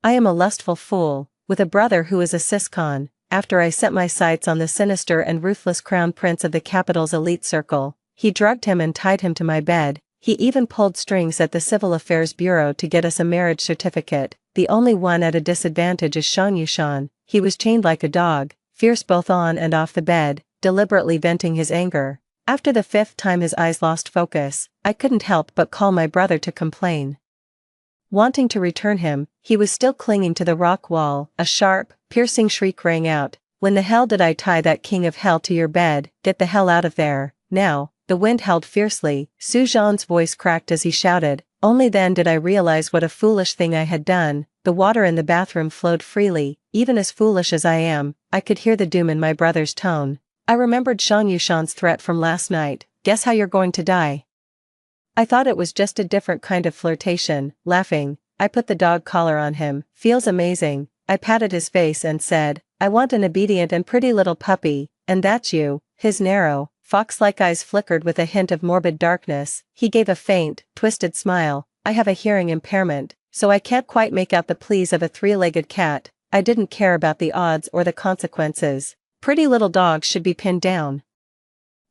I am a lustful fool, with a brother who is a siscon. After I set my sights on the sinister and ruthless crown prince of the capital's elite circle, he drugged him and tied him to my bed. He even pulled strings at the Civil Affairs Bureau to get us a marriage certificate. The only one at a disadvantage is Shan Yushan. He was chained like a dog, fierce both on and off the bed, deliberately venting his anger. After the 5th time his eyes lost focus, I couldn't help but call my brother to complain. Wanting to return him, he was still clinging to the rock wall. A sharp, piercing shriek rang out. When the hell did I tie that king of hell to your bed? Get the hell out of there, now. The wind howled fiercely. Su Zhan's voice cracked as he shouted. Only then did I realize what a foolish thing I had done. The water in the bathroom flowed freely. Even as foolish as I am, I could hear the doom in my brother's tone. I remembered Shan Yushan's threat from last night. Guess how you're going to die. I thought it was just a different kind of flirtation. Laughing, I put the dog collar on him. Feels amazing. I patted his face and said, I want an obedient and pretty little puppy, and that's you. His narrow, fox-like eyes flickered with a hint of morbid darkness. He gave a faint, twisted smile. I have a hearing impairment, so I can't quite make out the pleas of a three-legged cat. I didn't care about the odds or the consequences. Pretty little dogs should be pinned down.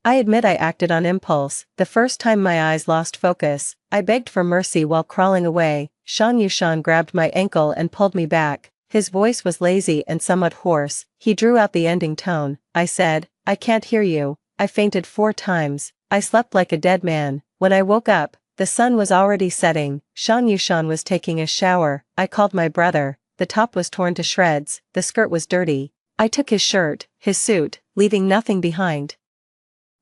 I admit I acted on impulse. The first time my eyes lost focus, I begged for mercy while crawling away. Shan Yushan grabbed my ankle and pulled me back. His voice was lazy and somewhat hoarse. He drew out the ending tone. I said, I can't hear you. I fainted 4 times. I slept like a dead man. When I woke up, the sun was already setting. Shan Yushan was taking a shower. I called my brother. The top was torn to shreds. The skirt was dirty. I took his shirt, his suit, leaving nothing behind.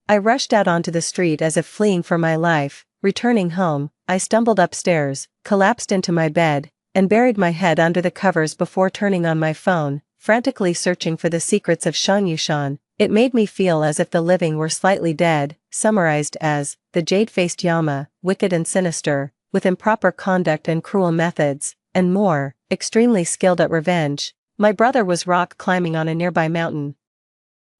I rushed out onto the street as if fleeing for my life. Returning home, I stumbled upstairs, collapsed into my bed, and buried my head under the covers before turning on my phone, frantically searching for the secrets of Shan Yushan. It made me feel as if the living were slightly dead, summarized as, the jade-faced Yama, wicked and sinister, with improper conduct and cruel methods, and more, extremely skilled at revenge. My brother was rock climbing on a nearby mountain.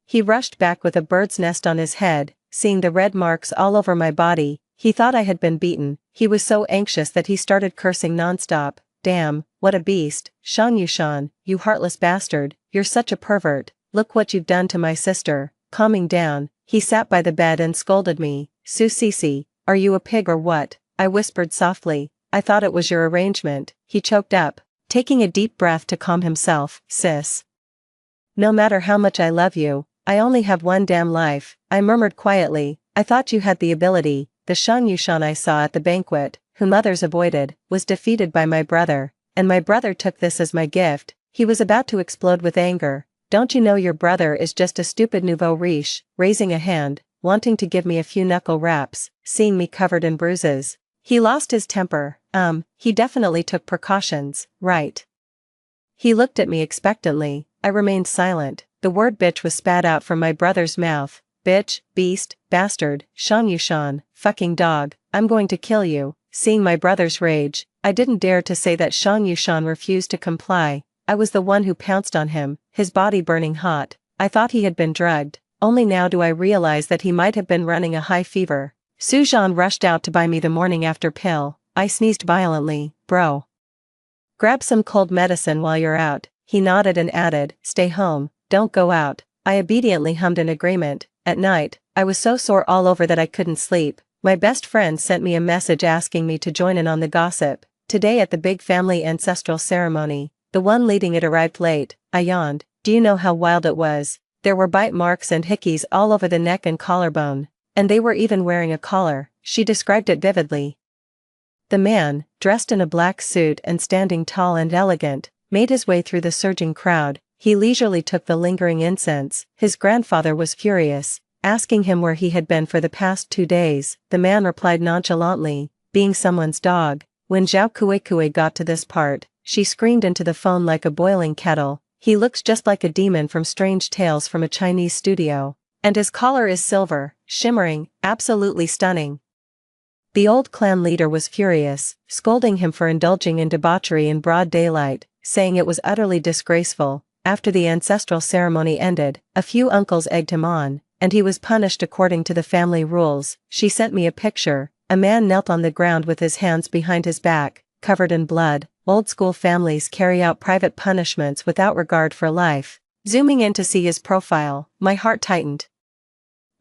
He rushed back with a bird's nest on his head. Seeing the red marks all over my body, he thought I had been beaten. He was so anxious that he started cursing nonstop. Damn, what a beast. Shan Yushan, you heartless bastard, you're such a pervert. Look what you've done to my sister. Calming down, he sat by the bed and scolded me. Su Sisi, are you a pig or what? I whispered softly. I thought it was your arrangement. He choked up, taking a deep breath to calm himself. Sis. No matter how much I love you, I only have one damn life, I murmured quietly. I thought you had the ability. The Shan Yushan I saw at the banquet, whom others avoided, was defeated by my brother, and my brother took this as my gift. He was about to explode with anger. Don't you know your brother is just a stupid nouveau riche, raising a hand, wanting to give me a few knuckle raps, seeing me covered in bruises. He lost his temper. He definitely took precautions, right? He looked at me expectantly. I remained silent. The word bitch was spat out from my brother's mouth. Bitch, beast, bastard, Shan Yushan, fucking dog, I'm going to kill you. Seeing my brother's rage, I didn't dare to say that Shan Yushan refused to comply. I was the one who pounced on him, his body burning hot. I thought he had been drugged. Only now do I realize that he might have been running a high fever. Su Zhan rushed out to buy me the morning after pill. I sneezed violently. Bro. Grab some cold medicine while you're out. He nodded and added, stay home, don't go out. I obediently hummed in agreement. At night, I was so sore all over that I couldn't sleep. My best friend sent me a message asking me to join in on the gossip. Today at the big family ancestral ceremony, the one leading it arrived late. I yawned. Do you know how wild it was? There were bite marks and hickeys all over the neck and collarbone. And they were even wearing a collar. She described it vividly. The man, dressed in a black suit and standing tall and elegant, made his way through the surging crowd. He leisurely took the lingering incense. His grandfather was furious, asking him where he had been for the past 2 days. The man replied nonchalantly, being someone's dog. When Zhao Kuei got to this part, she screamed into the phone like a boiling kettle. He looks just like a demon from Strange Tales from a Chinese studio. And his collar is silver, shimmering, absolutely stunning. The old clan leader was furious, scolding him for indulging in debauchery in broad daylight, saying it was utterly disgraceful. After the ancestral ceremony ended, a few uncles egged him on, and he was punished according to the family rules. She sent me a picture. A man knelt on the ground with his hands behind his back, covered in blood. Old school families carry out private punishments without regard for life. Zooming in to see his profile, my heart tightened.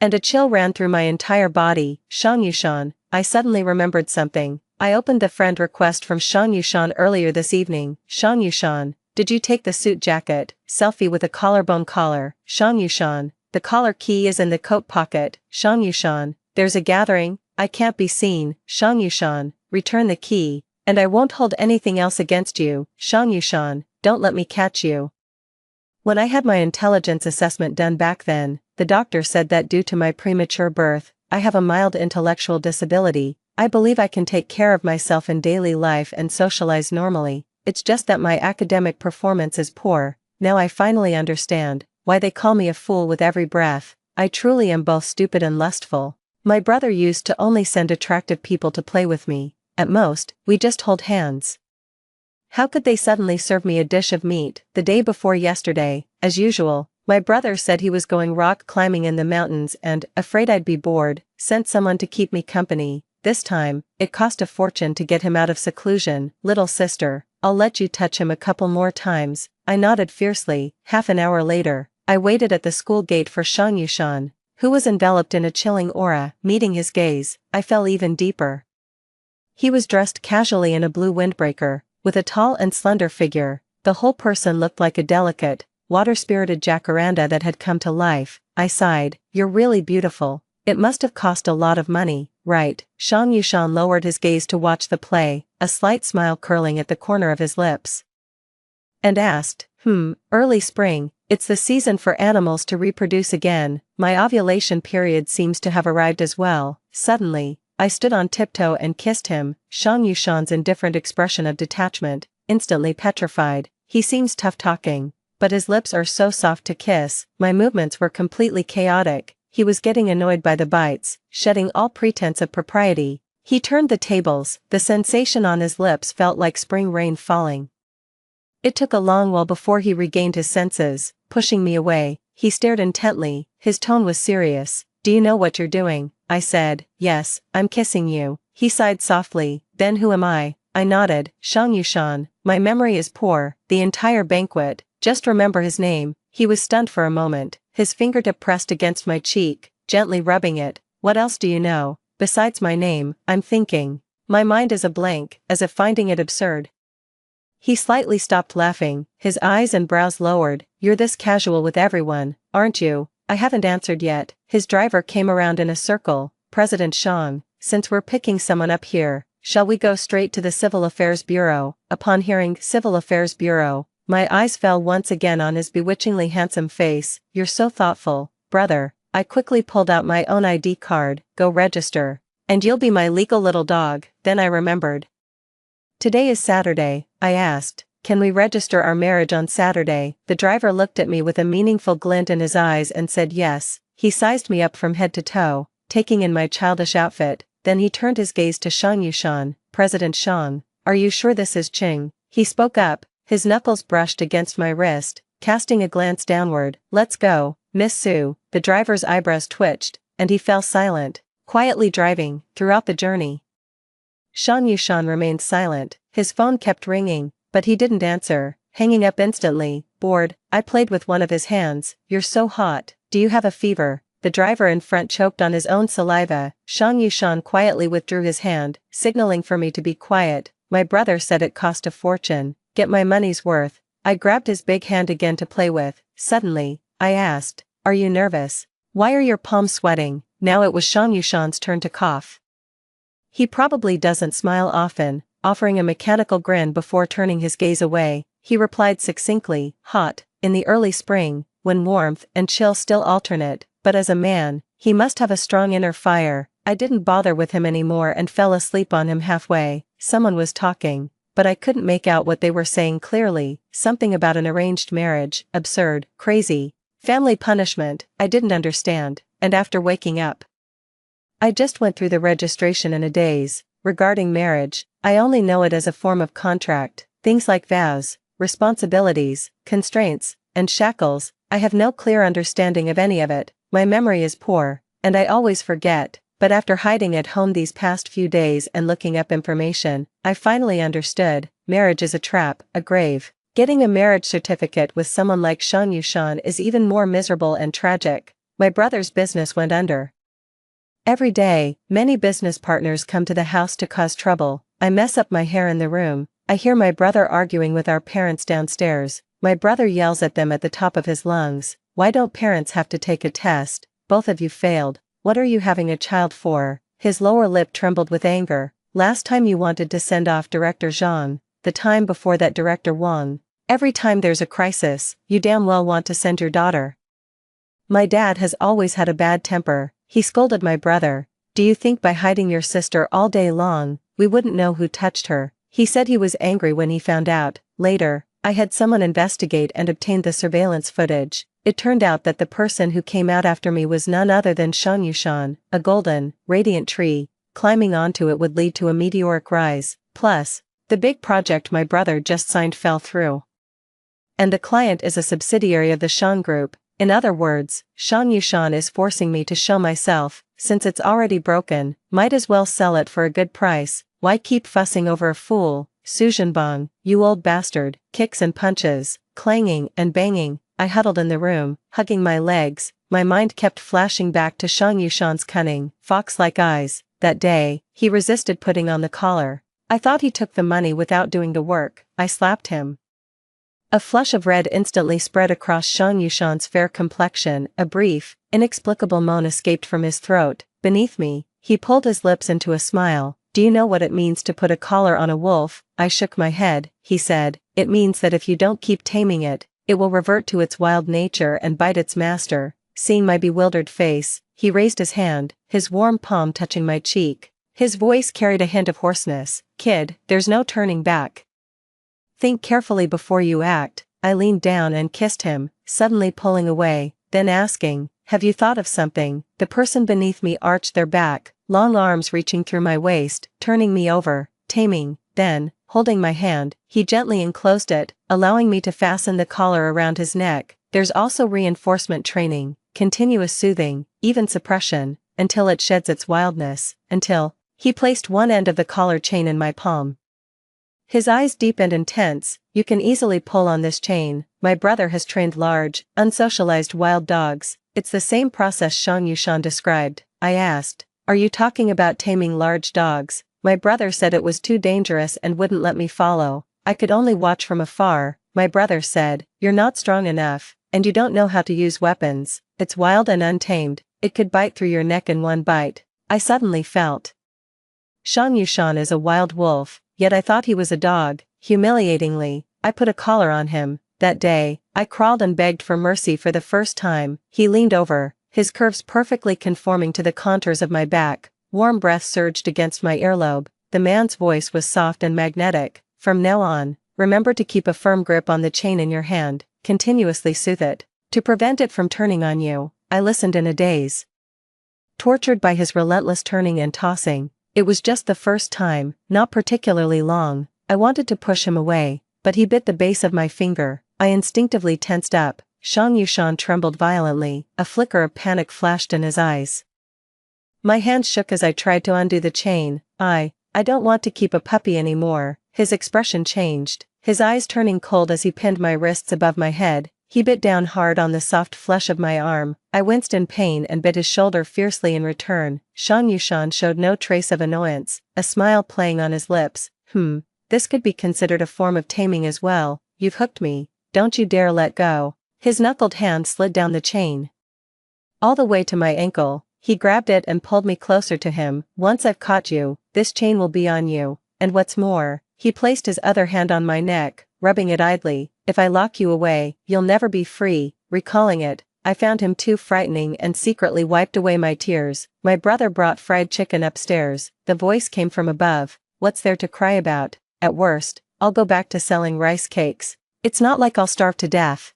And a chill ran through my entire body. Shang Yushan, I suddenly remembered something. I opened the friend request from Shang Yushan earlier this evening. Shang Yushan, did you take the suit jacket? Selfie with a collarbone collar. Shang Yushan, the collar key is in the coat pocket. Shang Yushan, there's a gathering, I can't be seen. Shang Yushan, return the key, and I won't hold anything else against you. Shang Yushan, don't let me catch you. When I had my intelligence assessment done back then, the doctor said that due to my premature birth, I have a mild intellectual disability. I believe I can take care of myself in daily life and socialize normally. It's just that my academic performance is poor. Now I finally understand why they call me a fool with every breath. I truly am both stupid and lustful. My brother used to only send attractive people to play with me. At most, we just hold hands. How could they suddenly serve me a dish of meat? The day before yesterday, as usual, my brother said he was going rock climbing in the mountains and, afraid I'd be bored, sent someone to keep me company. This time, it cost a fortune to get him out of seclusion. Little sister, I'll let you touch him a couple more times. I nodded fiercely. Half an hour later, I waited at the school gate for Shang Yushan, who was enveloped in a chilling aura. Meeting his gaze, I fell even deeper. He was dressed casually in a blue windbreaker, with a tall and slender figure. The whole person looked like a delicate, water-spirited jacaranda that had come to life. I sighed. You're really beautiful. It must have cost a lot of money, right? Shang Yushan lowered his gaze to watch the play, a slight smile curling at the corner of his lips. And asked, early spring, it's the season for animals to reproduce again. My ovulation period seems to have arrived as well. Suddenly, I stood on tiptoe and kissed him. Shang Yushan's indifferent expression of detachment, instantly petrified. He seems tough talking, but his lips are so soft to kiss. My movements were completely chaotic. He was getting annoyed by the bites, shedding all pretense of propriety. He turned the tables. The sensation on his lips felt like spring rain falling. It took a long while before he regained his senses. Pushing me away, he stared intently. His tone was serious. Do you know what you're doing? I said, yes, I'm kissing you. He sighed softly. Then who am I? I nodded. Shang Yushan, my memory is poor. The entire banquet, just remember his name. He was stunned for a moment, his fingertip pressed against my cheek, gently rubbing it. What else do you know? Besides my name, I'm thinking. My mind is a blank, as if finding it absurd. He slightly stopped laughing, his eyes and brows lowered. You're this casual with everyone, aren't you? I haven't answered yet. His driver came around in a circle. President Shang, since we're picking someone up here, shall we go straight to the Civil Affairs Bureau? Upon hearing Civil Affairs Bureau, my eyes fell once again on his bewitchingly handsome face. You're so thoughtful, brother. I quickly pulled out my own ID card. Go register. And you'll be my legal little dog. Then I remembered. Today is Saturday, I asked. Can we register our marriage on Saturday? The driver looked at me with a meaningful glint in his eyes and said yes. He sized me up from head to toe, taking in my childish outfit. Then he turned his gaze to Shang Yushan. President Shang, are you sure this is Ching? He spoke up, his knuckles brushed against my wrist, casting a glance downward. Let's go, Miss Sue. The driver's eyebrows twitched, and he fell silent, quietly driving throughout the journey. Shang Yushan remained silent. His phone kept ringing, but he didn't answer. Hanging up instantly, bored, I played with one of his hands. You're so hot. Do you have a fever? The driver in front choked on his own saliva. Shang Yushan quietly withdrew his hand, signaling for me to be quiet. My brother said it cost a fortune. Get my money's worth. I grabbed his big hand again to play with. Suddenly, I asked, are you nervous? Why are your palms sweating? Now it was Shang Yushan's turn to cough. He probably doesn't smile often, offering a mechanical grin before turning his gaze away. He replied succinctly, hot, in the early spring, when warmth and chill still alternate, but as a man, he must have a strong inner fire. I didn't bother with him anymore and fell asleep on him halfway. Someone was talking, but I couldn't make out what they were saying clearly. Something about an arranged marriage, absurd, crazy, family punishment. I didn't understand, and after waking up, I just went through the registration in a daze. Regarding marriage, I only know it as a form of contract. Things like vows, responsibilities, constraints, and shackles, I have no clear understanding of any of it. My memory is poor, and I always forget. but after hiding at home these past few days and looking up information, I finally understood. Marriage is a trap, a grave. Getting a marriage certificate with someone like Shan Yushan is even more miserable and tragic. My brother's business went under. Every day, many business partners come to the house to cause trouble. I mess up my hair in the room. I hear my brother arguing with our parents downstairs. My brother yells at them at the top of his lungs. Why don't parents have to take a test? Both of you failed. What are you having a child for? His lower lip trembled with anger. Last time you wanted to send off Director Zhang. The time before that Director Wang. Every time there's a crisis, you damn well want to send your daughter. My dad has always had a bad temper. He scolded my brother. Do you think by hiding your sister all day long, we wouldn't know who touched her? He said he was angry when he found out. Later, I had someone investigate and obtained the surveillance footage. It turned out that the person who came out after me was none other than Shan Yushan, a golden, radiant tree. Climbing onto it would lead to a meteoric rise. Plus, the big project my brother just signed fell through. And the client is a subsidiary of the Shan Group. In other words, Shan Yushan is forcing me to show myself. Since it's already broken, might as well sell it for a good price. Why keep fussing over a fool? Su Zhenbang, you old bastard. Kicks and punches, clanging and banging. I huddled in the room, hugging my legs. My mind kept flashing back to Shan Yushan's cunning, fox-like eyes. That day, he resisted putting on the collar. I thought he took the money without doing the work. I slapped him. A flush of red instantly spread across Shan Yushan's fair complexion. A brief, inexplicable moan escaped from his throat. Beneath me, he pulled his lips into a smile. Do you know what it means to put a collar on a wolf? I shook my head. He said, it means that if you don't keep taming it, it will revert to its wild nature and bite its master. Seeing my bewildered face, he raised his hand, his warm palm touching my cheek. His voice carried a hint of hoarseness. Kid, there's no turning back. Think carefully before you act. I leaned down and kissed him, suddenly pulling away, then asking, have you thought of something? The person beneath me arched their back, long arms reaching through my waist, turning me over, taming. Then, holding my hand, he gently enclosed it, allowing me to fasten the collar around his neck. There's also reinforcement training, continuous soothing, even suppression, until it sheds its wildness, until, he placed one end of the collar chain in my palm. His eyes deep and intense. You can easily pull on this chain. My brother has trained large, unsocialized wild dogs. It's the same process Shan Yushan described. I asked, are you talking about taming large dogs? My brother said it was too dangerous and wouldn't let me follow. I could only watch from afar. My brother said, you're not strong enough, and you don't know how to use weapons. It's wild and untamed. It could bite through your neck in one bite. I suddenly felt. Shan Yushan is a wild wolf. Yet I thought he was a dog. Humiliatingly, I put a collar on him. That day, I crawled and begged for mercy for the first time. He leaned over, his curves perfectly conforming to the contours of my back. Warm breath surged against my earlobe. The man's voice was soft and magnetic. From now on, remember to keep a firm grip on the chain in your hand. Continuously soothe it, to prevent it from turning on you. I listened in a daze, tortured by his relentless turning and tossing. It was just the first time, not particularly long. I wanted to push him away, but he bit the base of my finger. I instinctively tensed up. Shan Yushan trembled violently. A flicker of panic flashed in his eyes. My hands shook as I tried to undo the chain. I don't want to keep a puppy anymore. His expression changed, his eyes turning cold as he pinned my wrists above my head. He bit down hard on the soft flesh of my arm. I winced in pain and bit his shoulder fiercely in return. Shan Yushan showed no trace of annoyance, a smile playing on his lips. This could be considered a form of taming as well. You've hooked me. Don't you dare let go. His knuckled hand slid down the chain, all the way to my ankle. He grabbed it and pulled me closer to him. Once I've caught you, this chain will be on you. And what's more, he placed his other hand on my neck, rubbing it idly. If I lock you away, you'll never be free. Recalling it, I found him too frightening and secretly wiped away my tears. My brother brought fried chicken upstairs. The voice came from above. What's there to cry about? At worst, I'll go back to selling rice cakes. It's not like I'll starve to death.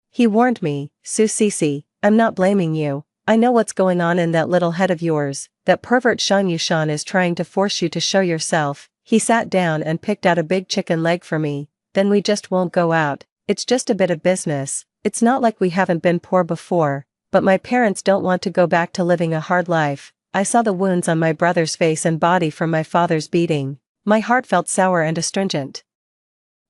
He warned me. Su Sisi, I'm not blaming you. I know what's going on in that little head of yours. That pervert Shan Yushan is trying to force you to show yourself. He sat down and picked out a big chicken leg for me. Then we just won't go out. It's just a bit of business. It's not like we haven't been poor before, but my parents don't want to go back to living a hard life. I saw the wounds on my brother's face and body from my father's beating. My heart felt sour and astringent.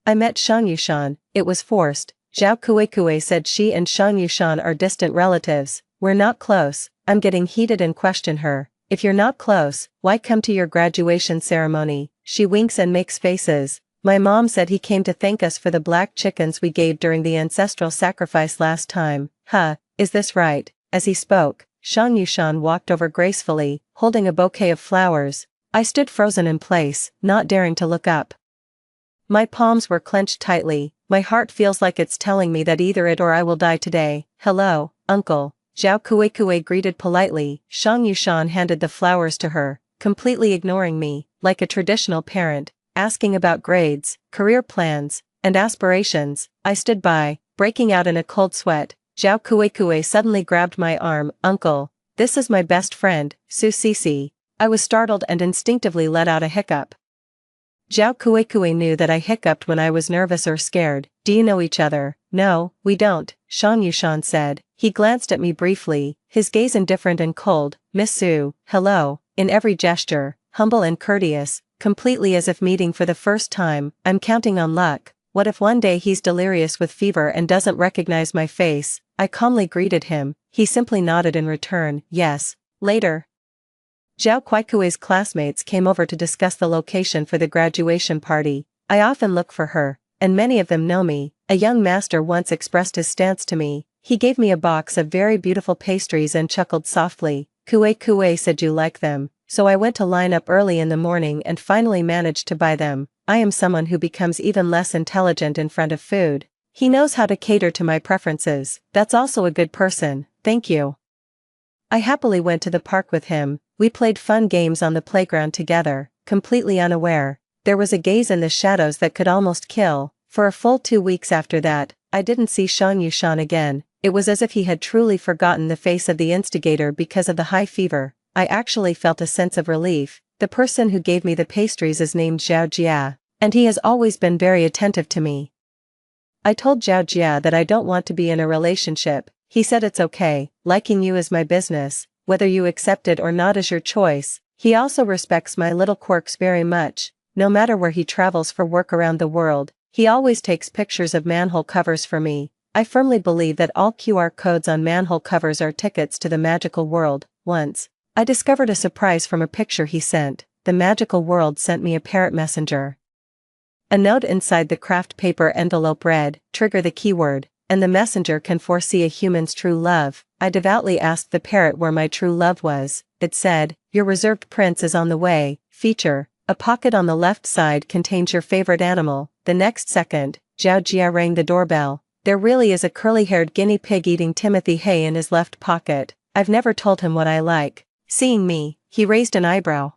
I met Shang Yushan, it was forced. Zhao Kuei said she and Shang Yushan are distant relatives. We're not close. I'm getting heated and question her. If you're not close, why come to your graduation ceremony? She winks and makes faces. My mom said he came to thank us for the black chickens we gave during the ancestral sacrifice last time. Is this right? As he spoke, Shang Yushan walked over gracefully, holding a bouquet of flowers. I stood frozen in place, not daring to look up. My palms were clenched tightly. My heart feels like it's telling me that either it or I will die today. Hello, uncle. Zhao Kuei greeted politely. Shang Yushan handed the flowers to her, completely ignoring me, like a traditional parent, asking about grades, career plans, and aspirations. I stood by, breaking out in a cold sweat. Zhao Kuei suddenly grabbed my arm. Uncle, this is my best friend, Su Sisi. I was startled and instinctively let out a hiccup. Zhao Kuei knew that I hiccuped when I was nervous or scared. Do you know each other? No, we don't, Shang Yushan said. He glanced at me briefly, his gaze indifferent and cold. Miss Su, hello, in every gesture, humble and courteous, completely as if meeting for the first time. I'm counting on luck. What if one day he's delirious with fever and doesn't recognize my face? I calmly greeted him. He simply nodded in return. Yes. Later. Zhao Kuei's classmates came over to discuss the location for the graduation party. I often look for her, and many of them know me. A young master once expressed his stance to me. He gave me a box of very beautiful pastries and chuckled softly. Kuei said you like them, so I went to line up early in the morning and finally managed to buy them. I am someone who becomes even less intelligent in front of food. He knows how to cater to my preferences. That's also a good person, thank you. I happily went to the park with him. We played fun games on the playground together, completely unaware. There was a gaze in the shadows that could almost kill. For a full 2 weeks after that, I didn't see Shang Yushan again. It was as if he had truly forgotten the face of the instigator because of the high fever. I actually felt a sense of relief. The person who gave me the pastries is named Zhao Jia, and he has always been very attentive to me. I told Zhao Jia that I don't want to be in a relationship. He said it's okay, liking you is my business, whether you accept it or not is your choice. He also respects my little quirks very much. No matter where he travels for work around the world, he always takes pictures of manhole covers for me. I firmly believe that all QR codes on manhole covers are tickets to the magical world. Once, I discovered a surprise from a picture he sent. The magical world sent me a parrot messenger. A note inside the craft paper envelope read, "Trigger the keyword, and the messenger can foresee a human's true love." I devoutly asked the parrot where my true love was. It said, "Your reserved prince is on the way." Feature, a pocket on the left side contains your favorite animal. The next second, Zhao Jia rang the doorbell. There really is a curly-haired guinea pig eating Timothy hay in his left pocket. I've never told him what I like. Seeing me, he raised an eyebrow.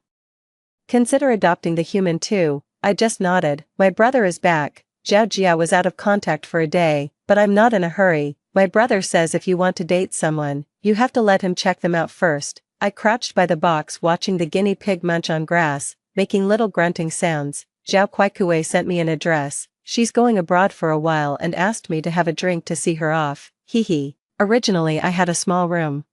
"Consider adopting the human too." I just nodded. My brother is back. Zhao Jia was out of contact for a day, but I'm not in a hurry. My brother says if you want to date someone, you have to let him check them out first. I crouched by the box watching the guinea pig munch on grass, making little grunting sounds. Zhao Kuei sent me an address. She's going abroad for a while and asked me to have a drink to see her off. Hee. Originally I had a small room,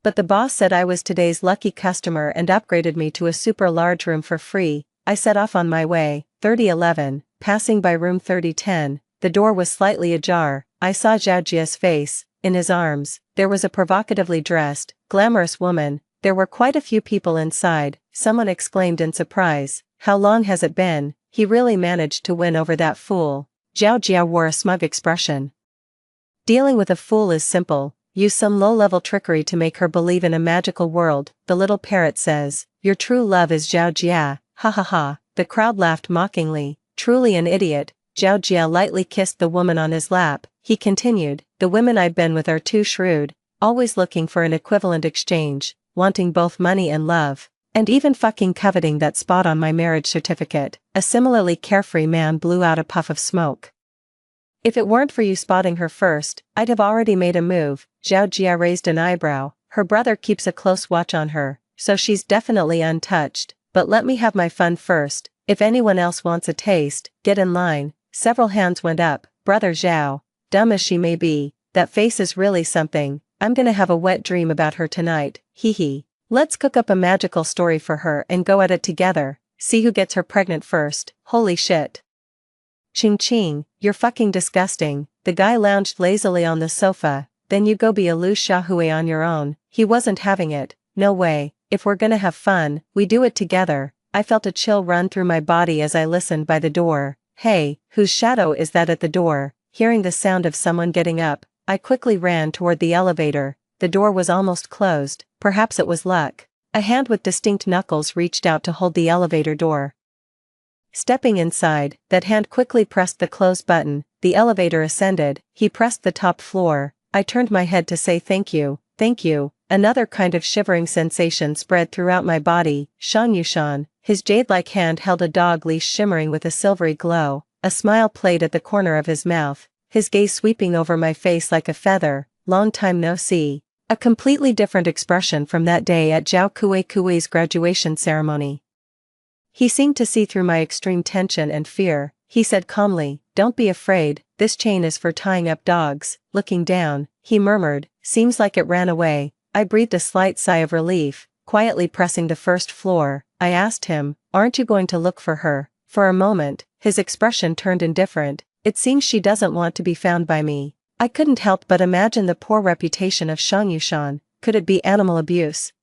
but the boss said I was today's lucky customer and upgraded me to a super large room for free. I set off on my way. 3011, passing by room 3010, the door was slightly ajar. I saw Zhao Jia's face. In his arms, there was a provocatively dressed, glamorous woman. There were quite a few people inside. Someone exclaimed in surprise, "How long has it been?" He really managed to win over that fool. Zhao Jia wore a smug expression. Dealing with a fool is simple. Use some low-level trickery to make her believe in a magical world. The little parrot says, "Your true love is Zhao Jia." Ha ha ha. The crowd laughed mockingly. Truly an idiot. Zhao Jia lightly kissed the woman on his lap. He continued, "The women I've been with are too shrewd, always looking for an equivalent exchange, wanting both money and love, and even fucking coveting that spot on my marriage certificate." A similarly carefree man blew out a puff of smoke. "If it weren't for you spotting her first, I'd have already made a move." Zhao Jia raised an eyebrow. Her brother keeps a close watch on her, so she's definitely untouched. But let me have my fun first. If anyone else wants a taste, get in line. Several hands went up. Brother Zhao, dumb as she may be, that face is really something. I'm gonna have a wet dream about her tonight. Hee. Let's cook up a magical story for her and go at it together, see who gets her pregnant first. Holy shit. Ching ching, you're fucking disgusting. The guy lounged lazily on the sofa. Then you go be a loose shahui on your own. He wasn't having it. No way. If we're gonna have fun, we do it together. I felt a chill run through my body as I listened by the door. Hey, whose shadow is that at the door? Hearing the sound of someone getting up, I quickly ran toward the elevator. The door was almost closed. Perhaps it was luck. A hand with distinct knuckles reached out to hold the elevator door. Stepping inside, that hand quickly pressed the close button. The elevator ascended. He pressed the top floor. I turned my head to say thank you. Thank you. Another kind of shivering sensation spread throughout my body. Shan Yushan, his jade-like hand held a dog leash shimmering with a silvery glow. A smile played at the corner of his mouth, his gaze sweeping over my face like a feather. Long time no see. A completely different expression from that day at Zhao Kuei's graduation ceremony. He seemed to see through my extreme tension and fear. He said calmly, "Don't be afraid, this chain is for tying up dogs." Looking down, he murmured, "Seems like it ran away." I breathed a slight sigh of relief, quietly pressing the first floor. I asked him, "Aren't you going to look for her?" For a moment, his expression turned indifferent. "It seems she doesn't want to be found by me." I couldn't help but imagine the poor reputation of Shang Yushan. Could it be animal abuse?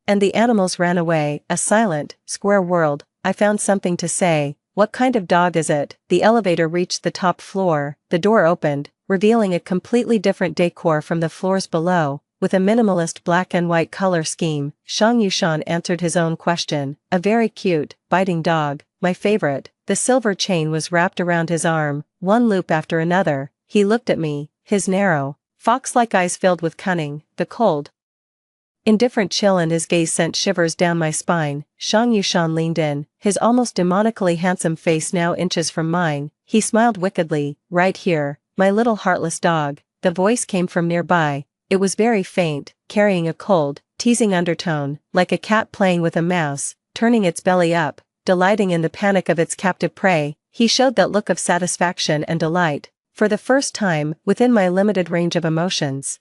And the animals ran away. A silent, square world. I found something to say. "What kind of dog is it?" The elevator reached the top floor. The door opened, revealing a completely different decor from the floors below. With a minimalist black and white color scheme, Shang Yushan answered his own question. "A very cute, biting dog, my favorite." The silver chain was wrapped around his arm, one loop after another. He looked at me, his narrow, fox-like eyes filled with cunning. The cold, indifferent chill in his gaze sent shivers down my spine. Shang Yushan leaned in, his almost demonically handsome face now inches from mine. He smiled wickedly. "Right here, my little heartless dog." The voice came from nearby. It was very faint, carrying a cold, teasing undertone, like a cat playing with a mouse, turning its belly up, delighting in the panic of its captive prey. He showed that look of satisfaction and delight. For the first time, within my limited range of emotions,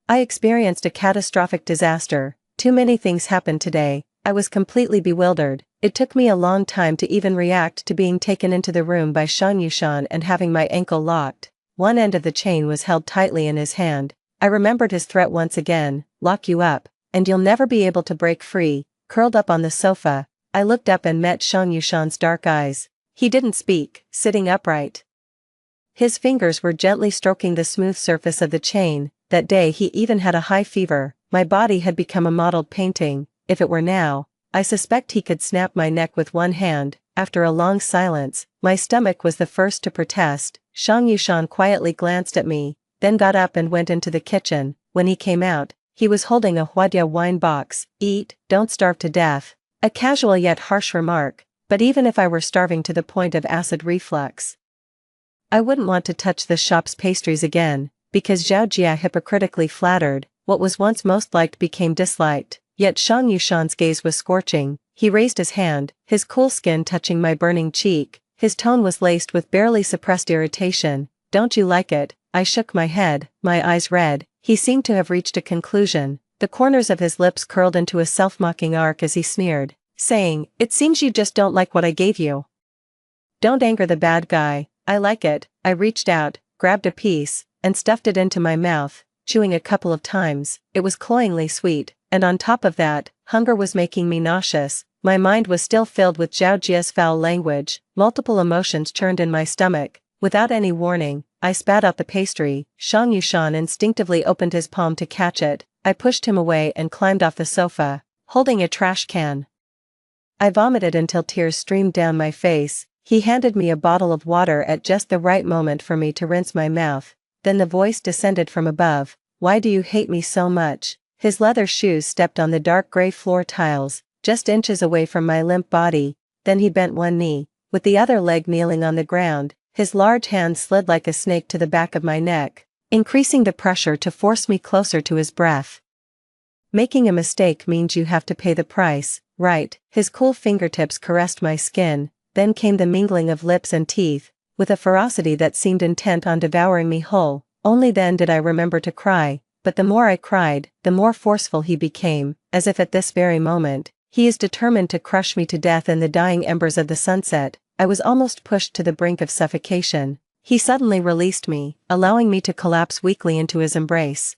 I experienced a catastrophic disaster. Too many things happened today. I was completely bewildered. It took me a long time to even react to being taken into the room by Shang Yushan and having my ankle locked. One end of the chain was held tightly in his hand. I remembered his threat once again, "Lock you up, and you'll never be able to break free." Curled up on the sofa, I looked up and met Shang Yushan's dark eyes. He didn't speak, sitting upright. His fingers were gently stroking the smooth surface of the chain. That day he even had a high fever. My body had become a modeled painting. If it were now, I suspect he could snap my neck with one hand. After a long silence, my stomach was the first to protest. Shang Yushan quietly glanced at me, then got up and went into the kitchen. When he came out, he was holding a huadia wine box. "Eat, don't starve to death." A casual yet harsh remark, but even if I were starving to the point of acid reflux, I wouldn't want to touch the shop's pastries again, because Zhao Jia hypocritically flattered. What was once most liked became disliked. Yet Shang Yushan's gaze was scorching. He raised his hand, his cool skin touching my burning cheek. His tone was laced with barely suppressed irritation. "Don't you like it?" I shook my head, my eyes red. He seemed to have reached a conclusion. The corners of his lips curled into a self-mocking arc as he sneered, saying, "It seems you just don't like what I gave you. Don't anger the bad guy." "I like it." I reached out, grabbed a piece, and stuffed it into my mouth, chewing a couple of times. It was cloyingly sweet, and on top of that, hunger was making me nauseous. My mind was still filled with Zhao Jia's foul language. Multiple emotions churned in my stomach. Without any warning, I spat out the pastry. Shang Yushan instinctively opened his palm to catch it. I pushed him away and climbed off the sofa, holding a trash can. I vomited until tears streamed down my face. He handed me a bottle of water at just the right moment for me to rinse my mouth. Then the voice descended from above. "Why do you hate me so much?" His leather shoes stepped on the dark gray floor tiles, just inches away from my limp body. Then he bent one knee, with the other leg kneeling on the ground. His large hand slid like a snake to the back of my neck, increasing the pressure to force me closer to his breath. "Making a mistake means you have to pay the price, right?" His cool fingertips caressed my skin. Then came the mingling of lips and teeth, with a ferocity that seemed intent on devouring me whole. Only then did I remember to cry. but the more I cried, the more forceful he became, as if at this very moment, he is determined to crush me to death in the dying embers of the sunset. I was almost pushed to the brink of suffocation. He suddenly released me, allowing me to collapse weakly into his embrace.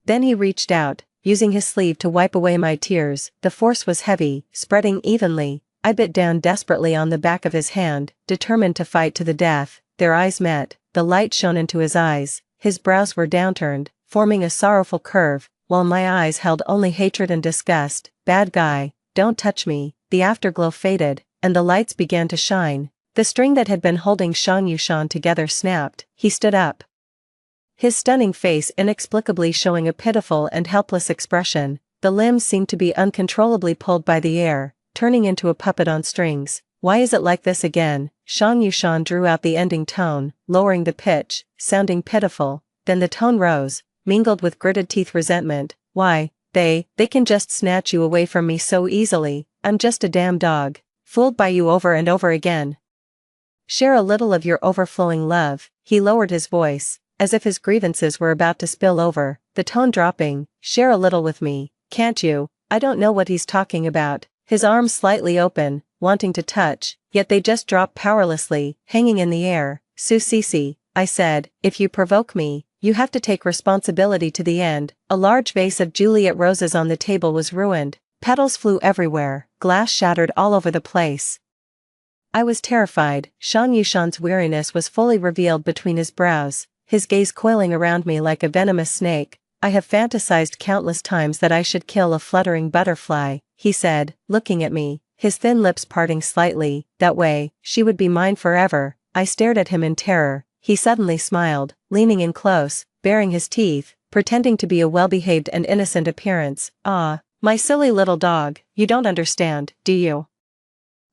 Then he reached out, using his sleeve to wipe away my tears. The force was heavy, spreading evenly. I bit down desperately on the back of his hand, determined to fight to the death. Their eyes met, the light shone into his eyes, his brows were downturned, forming a sorrowful curve, while my eyes held only hatred and disgust. Bad guy, don't touch me. The afterglow faded, and the lights began to shine. The string that had been holding Shang Yushan together snapped. He stood up, his stunning face inexplicably showing a pitiful and helpless expression. The limbs seemed to be uncontrollably pulled by the air, turning into a puppet on strings. Why is it like this again? Shang Yushan drew out the ending tone, lowering the pitch, sounding pitiful. Then the tone rose, mingled with gritted teeth resentment. Why, they can just snatch you away from me so easily. I'm just a damn dog, fooled by you over and over again. Share a little of your overflowing love. He lowered his voice, as if his grievances were about to spill over, the tone dropping. Share a little with me, can't you? I don't know what he's talking about. His arms slightly open, wanting to touch, yet they just drop powerlessly, hanging in the air. Susisi, I said, if you provoke me, you have to take responsibility to the end. A large vase of Juliet roses on the table was ruined. Petals flew everywhere, glass shattered all over the place. I was terrified. Shang Yushan's weariness was fully revealed between his brows, his gaze coiling around me like a venomous snake. I have fantasized countless times that I should kill a fluttering butterfly, he said, looking at me, his thin lips parting slightly. That way, she would be mine forever. I stared at him in terror. He suddenly smiled, leaning in close, baring his teeth, pretending to be a well-behaved and innocent appearance. Ah, my silly little dog, you don't understand, do you?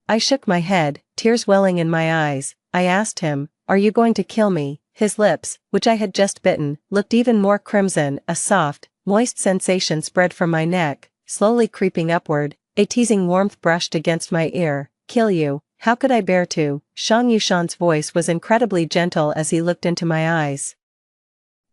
I shook my head, tears welling in my eyes. I asked him, are you going to kill me? His lips, which I had just bitten, looked even more crimson. A soft, moist sensation spread from my neck, slowly creeping upward. A teasing warmth brushed against my ear. Kill you? How could I bear to? Shang Yushan's voice was incredibly gentle as he looked into my eyes.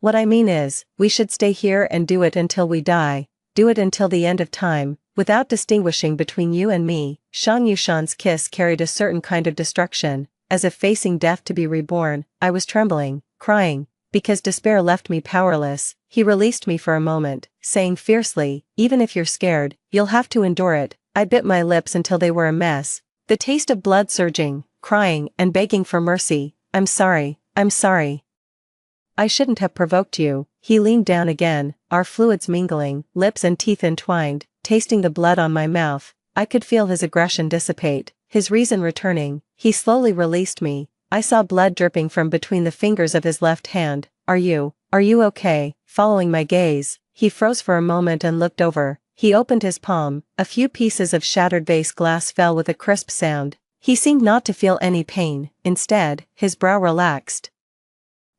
What I mean is, we should stay here and do it until we die. Do it until the end of time, without distinguishing between you and me. Shang Yushan's kiss carried a certain kind of destruction, as if facing death to be reborn. I was trembling, crying, because despair left me powerless. He released me for a moment, saying fiercely, even if you're scared, you'll have to endure it. I bit my lips until they were a mess, the taste of blood surging, crying and begging for mercy. I'm sorry, I'm sorry. I shouldn't have provoked you. He leaned down again, our fluids mingling, lips and teeth entwined, tasting the blood on my mouth. I could feel his aggression dissipate, his reason returning. He slowly released me. I saw blood dripping from between the fingers of his left hand. Are you okay? Following my gaze, he froze for a moment and looked over. He opened his palm. A few pieces of shattered vase glass fell with a crisp sound. He seemed not to feel any pain. Instead, his brow relaxed,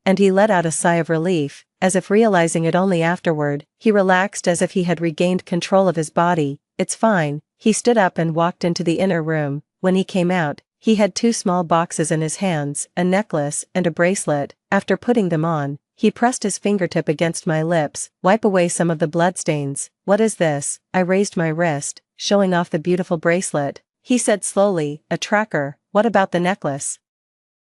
and he let out a sigh of relief, as if realizing it only afterward. He relaxed as if he had regained control of his body. It's fine. He stood up and walked into the inner room. When he came out, he had two small boxes in his hands, a necklace and a bracelet. After putting them on, he pressed his fingertip against my lips. Wipe away some of the bloodstains. What is this? I raised my wrist, showing off the beautiful bracelet. He said slowly, a tracker. What about the necklace?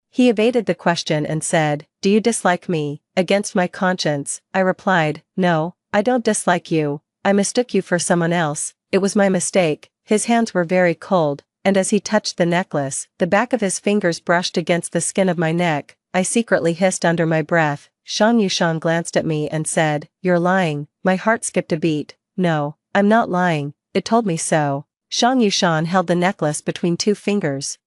He evaded the question and said, do you dislike me? Against my conscience, I replied, no, I don't dislike you. I mistook you for someone else. It was my mistake. His hands were very cold, and as he touched the necklace, the back of his fingers brushed against the skin of my neck. I secretly hissed under my breath. Shang Yushan glanced at me and said, you're lying. My heart skipped a beat. No, I'm not lying. It told me so. Shang Yushan held the necklace between two fingers.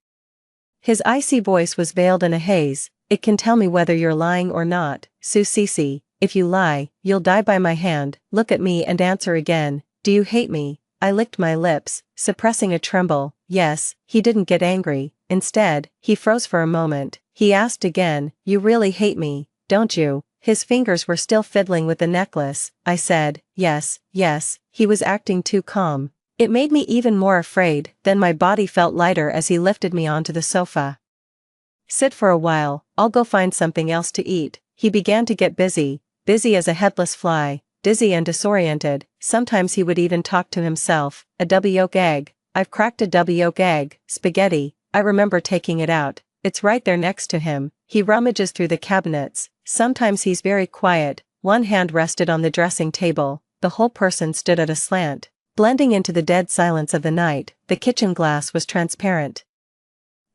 His icy voice was veiled in a haze. It can tell me whether you're lying or not. Susisi, if you lie, you'll die by my hand. Look at me and answer again. Do you hate me? I licked my lips, suppressing a tremble. Yes. He didn't get angry. Instead, he froze for a moment. He asked again, you really hate me, don't you? His fingers were still fiddling with the necklace. I said, yes, yes. He was acting too calm. It made me even more afraid. Then my body felt lighter as he lifted me onto the sofa. Sit for a while, I'll go find something else to eat. He began to get busy, busy as a headless fly, dizzy and disoriented. Sometimes he would even talk to himself. A double yolk egg. I've cracked a double yolk egg. Spaghetti. I remember taking it out. It's right there next to him. He rummages through the cabinets. Sometimes he's very quiet. One hand rested on the dressing table. The whole person stood at a slant. Blending into the dead silence of the night, the kitchen glass was transparent.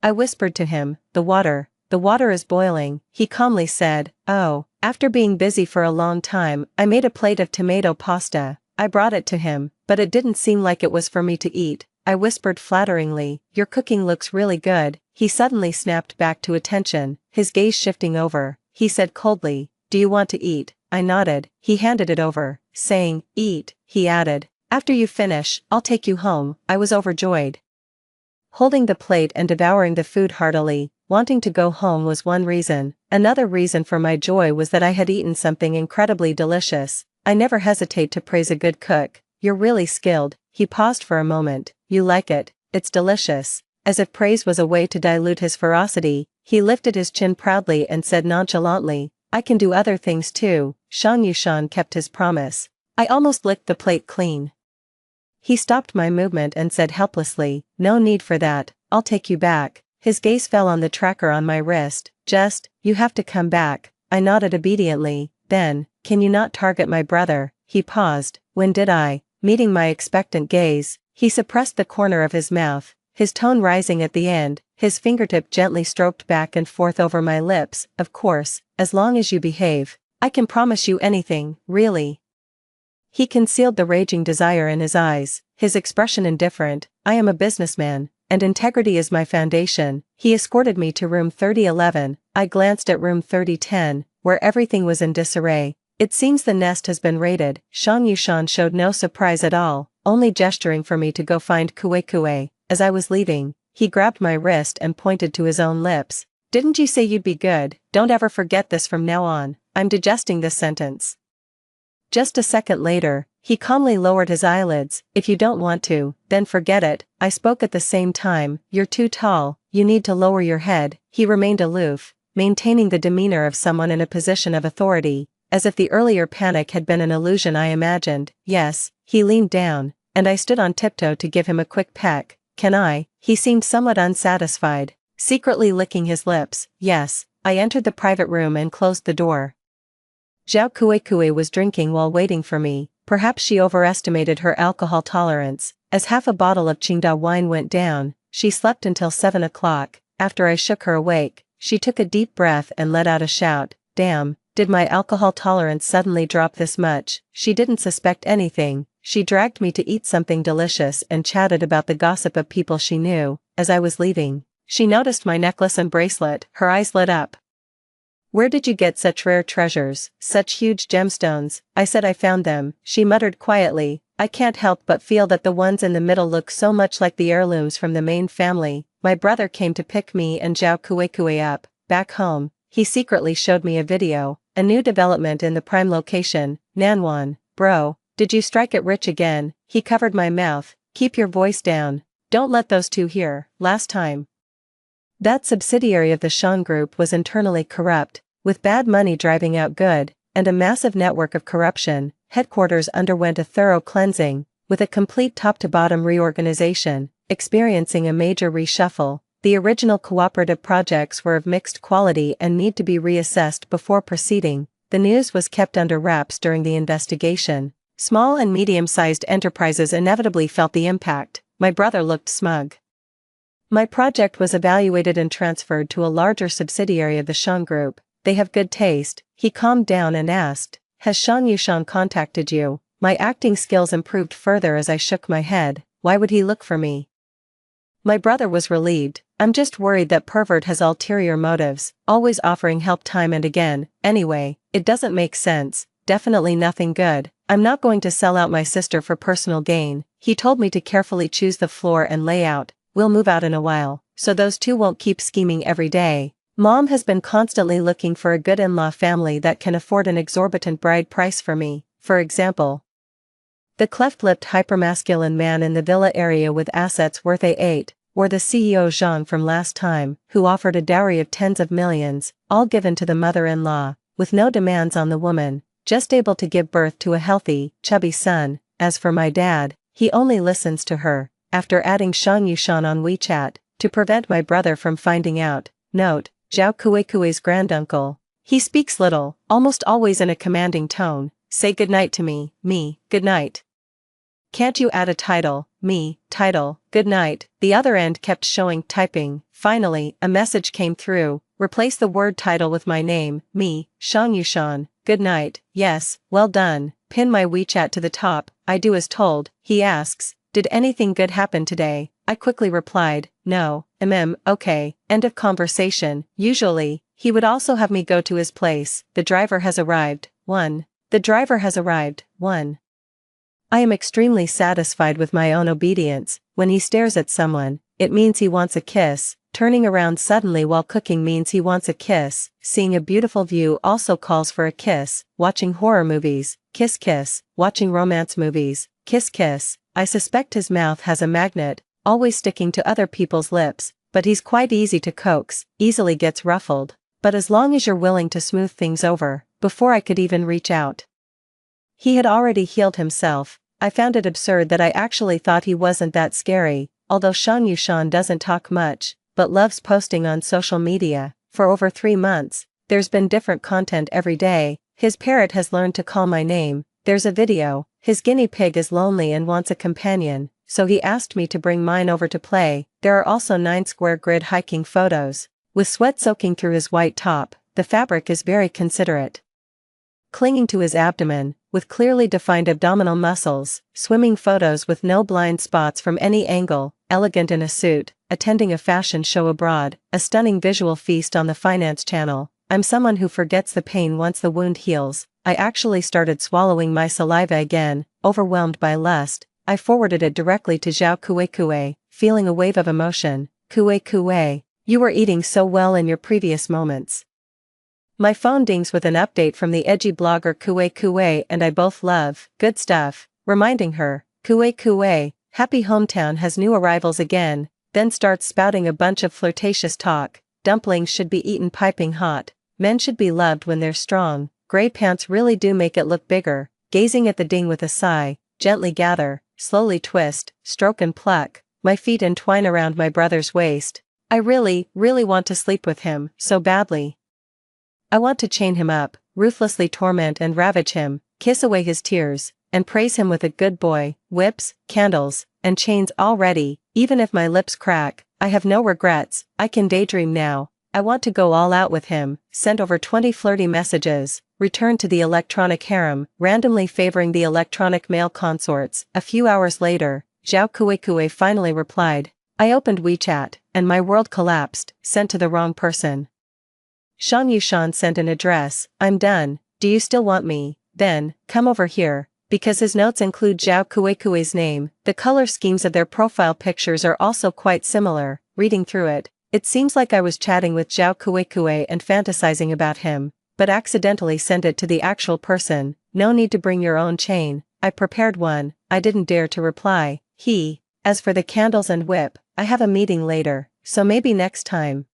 I whispered to him, the water is boiling, he calmly said, oh. After being busy for a long time, I made a plate of tomato pasta. I brought it to him, but it didn't seem like it was for me to eat. I whispered flatteringly, your cooking looks really good. He suddenly snapped back to attention, his gaze shifting over. He said coldly, do you want to eat? I nodded. He handed it over, saying, eat, he added. After you finish, I'll take you home. I was overjoyed. Holding the plate and devouring the food heartily, wanting to go home was one reason. Another reason for my joy was that I had eaten something incredibly delicious. I never hesitate to praise a good cook. You're really skilled. He paused for a moment. You like it? It's delicious. As if praise was a way to dilute his ferocity, he lifted his chin proudly and said nonchalantly, I can do other things too. Shang Yushan kept his promise. I almost licked the plate clean. He stopped my movement and said helplessly, no need for that, I'll take you back. His gaze fell on the tracker on my wrist. You have to come back. I nodded obediently. Then, can you not target my brother? He paused. When did I? Meeting my expectant gaze, he suppressed the corner of his mouth, his tone rising at the end, his fingertip gently stroked back and forth over my lips. Of course, as long as you behave. I can promise you anything, really. He concealed the raging desire in his eyes, his expression indifferent. I am a businessman, and integrity is my foundation. He escorted me to room 3011. I glanced at room 3010, where everything was in disarray. It seems the nest has been raided. Shang Yushan showed no surprise at all, only gesturing for me to go find Kue. As I was leaving, he grabbed my wrist and pointed to his own lips. Didn't you say you'd be good? Don't ever forget this from now on. I'm digesting this sentence. Just a second later, he calmly lowered his eyelids. If you don't want to, then forget it. I spoke at the same time. You're too tall, you need to lower your head. He remained aloof, maintaining the demeanor of someone in a position of authority, as if the earlier panic had been an illusion I imagined. Yes, he leaned down, and I stood on tiptoe to give him a quick peck. Can I? He seemed somewhat unsatisfied, secretly licking his lips. Yes. I entered the private room and closed the door. Zhao Kue was drinking while waiting for me. Perhaps she overestimated her alcohol tolerance. As half a bottle of Qingdao wine went down, she slept until 7 o'clock. After I shook her awake, she took a deep breath and let out a shout. Damn, did my alcohol tolerance suddenly drop this much? She didn't suspect anything. She dragged me to eat something delicious and chatted about the gossip of people she knew. As I was leaving, she noticed my necklace and bracelet. Her eyes lit up. Where did you get such rare treasures, such huge gemstones? I said I found them. She muttered quietly. I can't help but feel that the ones in the middle look so much like the heirlooms from the main family. My brother came to pick me and Zhao Kue up. Back home, he secretly showed me a video, a new development in the prime location. Nanwan, bro, did you strike it rich again? He covered my mouth. Keep your voice down. Don't let those two hear. Last time, that subsidiary of the Shang Group was internally corrupt, with bad money driving out good, and a massive network of corruption. Headquarters underwent a thorough cleansing, with a complete top-to-bottom reorganization, experiencing a major reshuffle. The original cooperative projects were of mixed quality and need to be reassessed before proceeding. The news was kept under wraps during the investigation. Small and medium-sized enterprises inevitably felt the impact. My brother looked smug. My project was evaluated and transferred to a larger subsidiary of the Shang Group. They have good taste. He calmed down and asked, has Shang Yushan contacted you? My acting skills improved further as I shook my head. Why would he look for me? My brother was relieved. I'm just worried that pervert has ulterior motives, always offering help time and again. Anyway, it doesn't make sense. Definitely nothing good. I'm not going to sell out my sister for personal gain. He told me to carefully choose the floor and layout. We'll move out in a while, so those two won't keep scheming every day. Mom has been constantly looking for a good in-law family that can afford an exorbitant bride price for me. For example, the cleft-lipped hypermasculine man in the villa area with assets worth A8, or the CEO Zhang from last time, who offered a dowry of tens of millions, all given to the mother-in-law, with no demands on the woman. just able to give birth to a healthy, chubby son. As for my dad, he only listens to her, after adding Shang Yushan on WeChat, to prevent my brother from finding out. Note, Zhao Kuikui's granduncle. He speaks little, almost always in a commanding tone. Say goodnight to me, good night. Can't you add a title, title, good night? The other end kept showing typing. Finally, a message came through. Replace the word title with my name, Shang Yushan, good night. Yes, well done. Pin my WeChat to the top. I do as told. He asks, did anything good happen today? I quickly replied, no, okay, end of conversation. Usually, he would also have me go to his place. The driver has arrived. 1. The driver has arrived. 1. I am extremely satisfied with my own obedience. When he stares at someone, it means he wants a kiss. Turning around suddenly while cooking means he wants a kiss. Seeing a beautiful view also calls for a kiss. Watching horror movies, kiss kiss. Watching romance movies, kiss kiss. I suspect his mouth has a magnet, always sticking to other people's lips, but he's quite easy to coax, easily gets ruffled. But as long as you're willing to smooth things over, before I could even reach out. He had already healed himself. I found it absurd that I actually thought he wasn't that scary, although Shang Yushan doesn't talk much, but loves posting on social media. For over 3 months, there's been different content every day. His parrot has learned to call my name. There's a video. His guinea pig is lonely and wants a companion, so he asked me to bring mine over to play. There are also 9 square grid hiking photos. With sweat soaking through his white top, the fabric is very considerate. Clinging to his abdomen, with clearly defined abdominal muscles, swimming photos with no blind spots from any angle, elegant in a suit, attending a fashion show abroad, a stunning visual feast on the finance channel. I'm someone who forgets the pain once the wound heals. I actually started swallowing my saliva again, overwhelmed by lust. I forwarded it directly to Zhao Kuikui, feeling a wave of emotion. Kuikui, you were eating so well in your previous moments. My phone dings with an update from the edgy blogger Kuikui and I both love, good stuff, reminding her, Kuikui, happy hometown has new arrivals again, then starts spouting a bunch of flirtatious talk. Dumplings should be eaten piping hot, men should be loved when they're strong, gray pants really do make it look bigger, gazing at the ding with a sigh, gently gather, slowly twist, stroke and pluck, my feet entwine around my brother's waist. I really want to sleep with him, so badly. I want to chain him up, ruthlessly torment and ravage him, kiss away his tears, and praise him with a good boy, whips, candles, and chains all ready. Even if my lips crack, I have no regrets. I can daydream now. I want to go all out with him, send over 20 flirty messages, return to the electronic harem, randomly favoring the electronic male consorts. A few hours later, Zhao Kuikui finally replied. I opened WeChat, and my world collapsed, sent to the wrong person. Shang Yushan sent an address. I'm done. Do you still want me? Then, come over here. Because his notes include Zhao Kuikui's name, the color schemes of their profile pictures are also quite similar. Reading through it, it seems like I was chatting with Zhao Kuikui and fantasizing about him, but accidentally sent it to the actual person. No need to bring your own chain. I prepared one. I didn't dare to reply. As for the candles and whip, I have a meeting later, so maybe next time.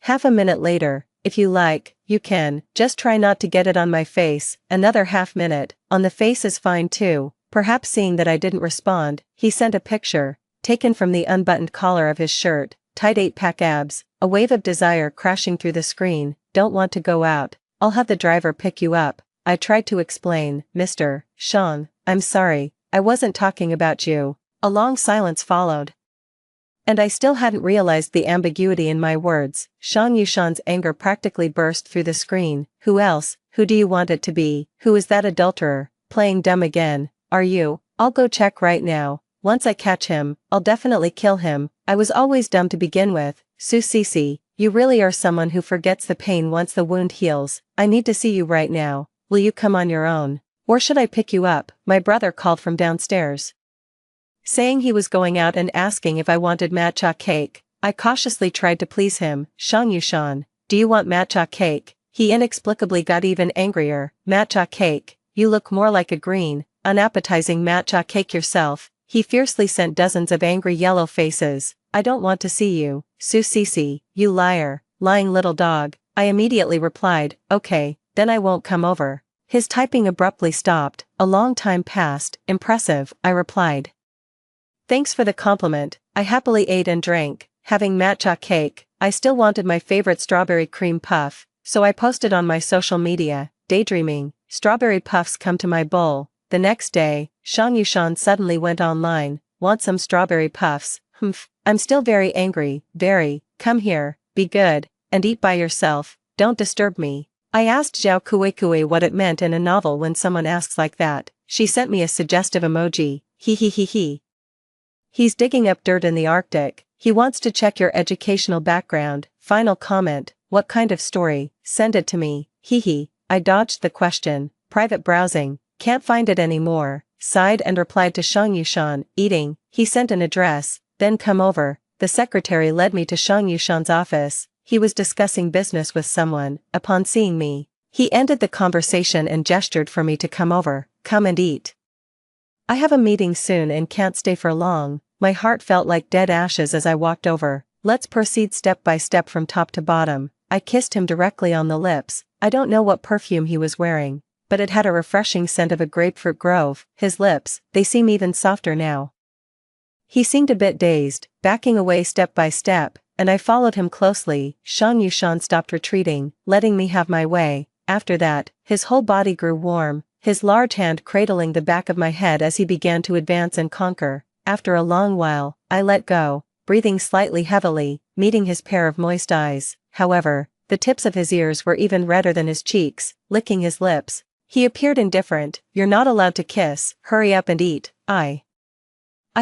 Half a minute later. If you like, you can, just try not to get it on my face. Another half minute, on the face is fine too. Perhaps seeing that I didn't respond, he sent a picture, taken from the unbuttoned collar of his shirt, tight 8-pack abs, a wave of desire crashing through the screen. Don't want to go out, I'll have the driver pick you up. I tried to explain, Mr. Shang, I'm sorry, I wasn't talking about you. A long silence followed. And I still hadn't realized the ambiguity in my words. Shang Yushan's anger practically burst through the screen. Who else? Who do you want it to be? Who is that adulterer? Playing dumb again. Are you? I'll go check right now. Once I catch him, I'll definitely kill him. I was always dumb to begin with. Su Sisi, you really are someone who forgets the pain once the wound heals. I need to see you right now. Will you come on your own? Or should I pick you up? My brother called from downstairs, saying he was going out and asking if I wanted matcha cake. I cautiously tried to please him. Shang Yushan, do you want matcha cake? He inexplicably got even angrier. Matcha cake, you look more like a green, unappetizing matcha cake yourself. He fiercely sent dozens of angry yellow faces. I don't want to see you, Su Sisi, you liar, lying little dog. I immediately replied, okay, then I won't come over. His typing abruptly stopped. A long time passed. Impressive, I replied. Thanks for the compliment. I happily ate and drank, having matcha cake. I still wanted my favorite strawberry cream puff, so I posted on my social media, daydreaming, strawberry puffs come to my bowl. The next day, Shang Yushan suddenly went online, want some strawberry puffs. Humph, I'm still very angry, very. Come here, be good, and eat by yourself, don't disturb me. I asked Zhao Kuei what it meant in a novel when someone asks like that. She sent me a suggestive emoji, he. He's digging up dirt in the Arctic. He wants to check your educational background. Final comment, what kind of story? Send it to me, I dodged the question. Private browsing, can't find it anymore. Sighed and replied to Shang Yushan, eating. He sent an address, then come over. The secretary led me to Shang Yushan's office. He was discussing business with someone. Upon seeing me, he ended the conversation and gestured for me to come over. Come and eat. I have a meeting soon and can't stay for long. My heart felt like dead ashes as I walked over. Let's proceed step by step from top to bottom. I kissed him directly on the lips. I don't know what perfume he was wearing, but it had a refreshing scent of a grapefruit grove. His lips, they seem even softer now. He seemed a bit dazed, backing away step by step, and I followed him closely. Shang Yushan stopped retreating, letting me have my way. After that, his whole body grew warm, his large hand cradling the back of my head as he began to advance and conquer. After a long while, I let go, breathing slightly heavily, meeting his pair of moist eyes. However, the tips of his ears were even redder than his cheeks, licking his lips. He appeared indifferent. You're not allowed to kiss, hurry up and eat. I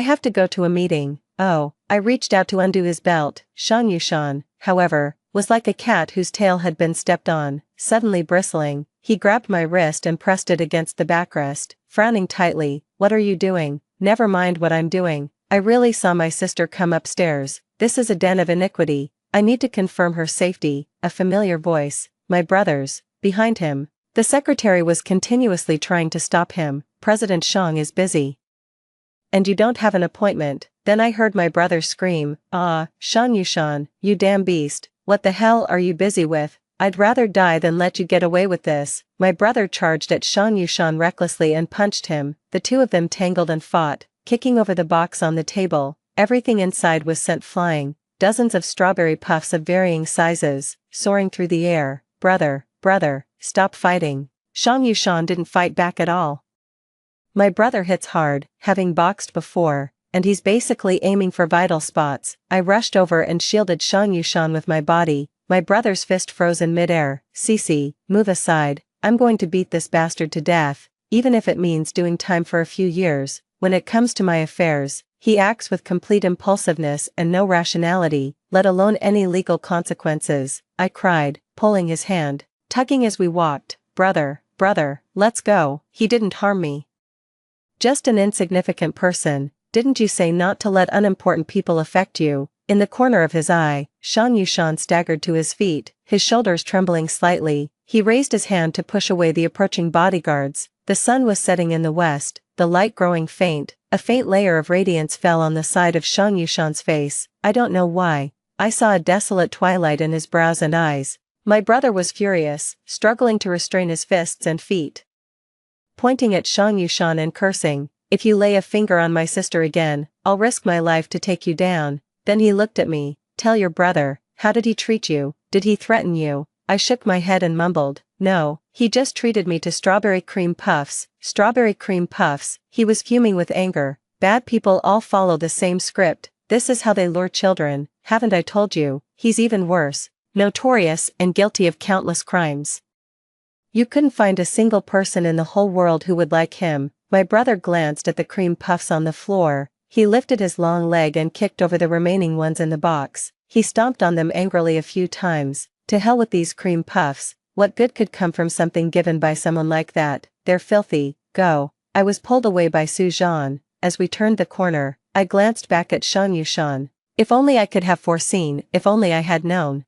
have to go to a meeting. Oh, I reached out to undo his belt. Shang Yushan, however, was like a cat whose tail had been stepped on, suddenly bristling. He grabbed my wrist and pressed it against the backrest, frowning tightly. What are you doing? Never mind what I'm doing. I really saw my sister come upstairs. This is a den of iniquity. I need to confirm her safety. A familiar voice, my brother's, behind him. The secretary was continuously trying to stop him. President Shang is busy. And you don't have an appointment. Then I heard my brother scream, ah, Shang Yushan, you damn beast, what the hell are you busy with? I'd rather die than let you get away with this. My brother charged at Shang Yushan recklessly and punched him. The two of them tangled and fought, kicking over the box on the table. Everything inside was sent flying, dozens of strawberry puffs of varying sizes, soaring through the air. Brother, stop fighting. Shang Yushan didn't fight back at all. My brother hits hard, having boxed before, and he's basically aiming for vital spots. I rushed over and shielded Shang Yushan with my body. My brother's fist froze in midair. Cece, move aside. I'm going to beat this bastard to death, even if it means doing time for a few years. When it comes to my affairs, he acts with complete impulsiveness and no rationality, let alone any legal consequences. I cried, pulling his hand, tugging as we walked. Brother, let's go. He didn't harm me. Just an insignificant person. Didn't you say not to let unimportant people affect you? In the corner of his eye, Shang Yushan staggered to his feet, his shoulders trembling slightly. He raised his hand to push away the approaching bodyguards. The sun was setting in the west, the light growing faint. A faint layer of radiance fell on the side of Shang Yushan's face. I don't know why. I saw a desolate twilight in his brows and eyes. My brother was furious, struggling to restrain his fists and feet, pointing at Shang Yushan and cursing, if you lay a finger on my sister again, I'll risk my life to take you down. Then he looked at me. Tell your brother, how did he treat you? Did he threaten you? I shook my head and mumbled, no, he just treated me to strawberry cream puffs. Strawberry cream puffs. He was fuming with anger. Bad people all follow the same script. This is how they lure children. Haven't I told you? He's even worse. Notorious and guilty of countless crimes. You couldn't find a single person in the whole world who would like him. My brother glanced at the cream puffs on the floor. He lifted his long leg and kicked over the remaining ones in the box. He stomped on them angrily a few times. To hell with these cream puffs. What good could come from something given by someone like that? They're filthy. Go. I was pulled away by Su Zhan. As we turned the corner, I glanced back at Shang Yushan. If only I could have foreseen, if only I had known.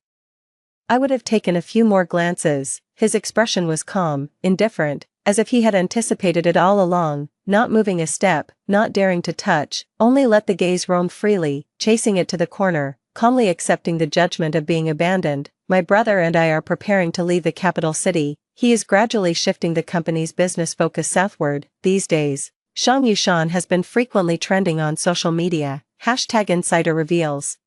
I would have taken a few more glances. His expression was calm, indifferent, as if he had anticipated it all along, not moving a step, not daring to touch, only let the gaze roam freely, chasing it to the corner, calmly accepting the judgment of being abandoned. My brother and I are preparing to leave the capital city. He is gradually shifting the company's business focus southward. These days, Shang Yushan has been frequently trending on social media. #Insider reveals.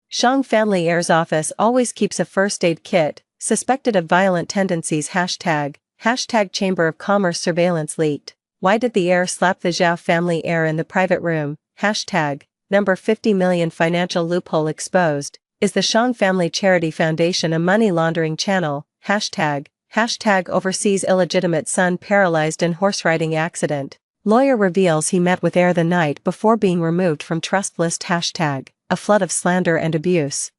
Shang family heir's office always keeps a first aid kit, suspected of violent tendencies. Hashtag Chamber of Commerce surveillance leaked. Why did the heir slap the Zhao family heir in the private room? Number 50 million financial loophole exposed. Is the Shang Family Charity Foundation a money laundering channel? Overseas illegitimate son paralyzed in horse riding accident. Lawyer reveals he met with heir the night before being removed from trust list. A flood of slander and abuse.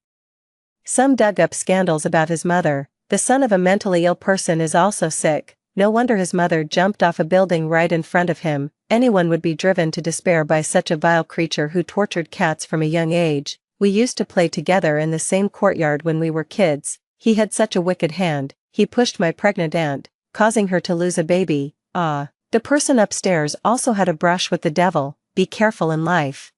Some dug up scandals about his mother. The son of a mentally ill person is also sick. No wonder his mother jumped off a building right in front of him. Anyone would be driven to despair by such a vile creature who tortured cats from a young age. We used to play together in the same courtyard when we were kids. He had such a wicked hand. He pushed my pregnant aunt, causing her to lose a baby. The person upstairs also had a brush with the devil. Be careful in life.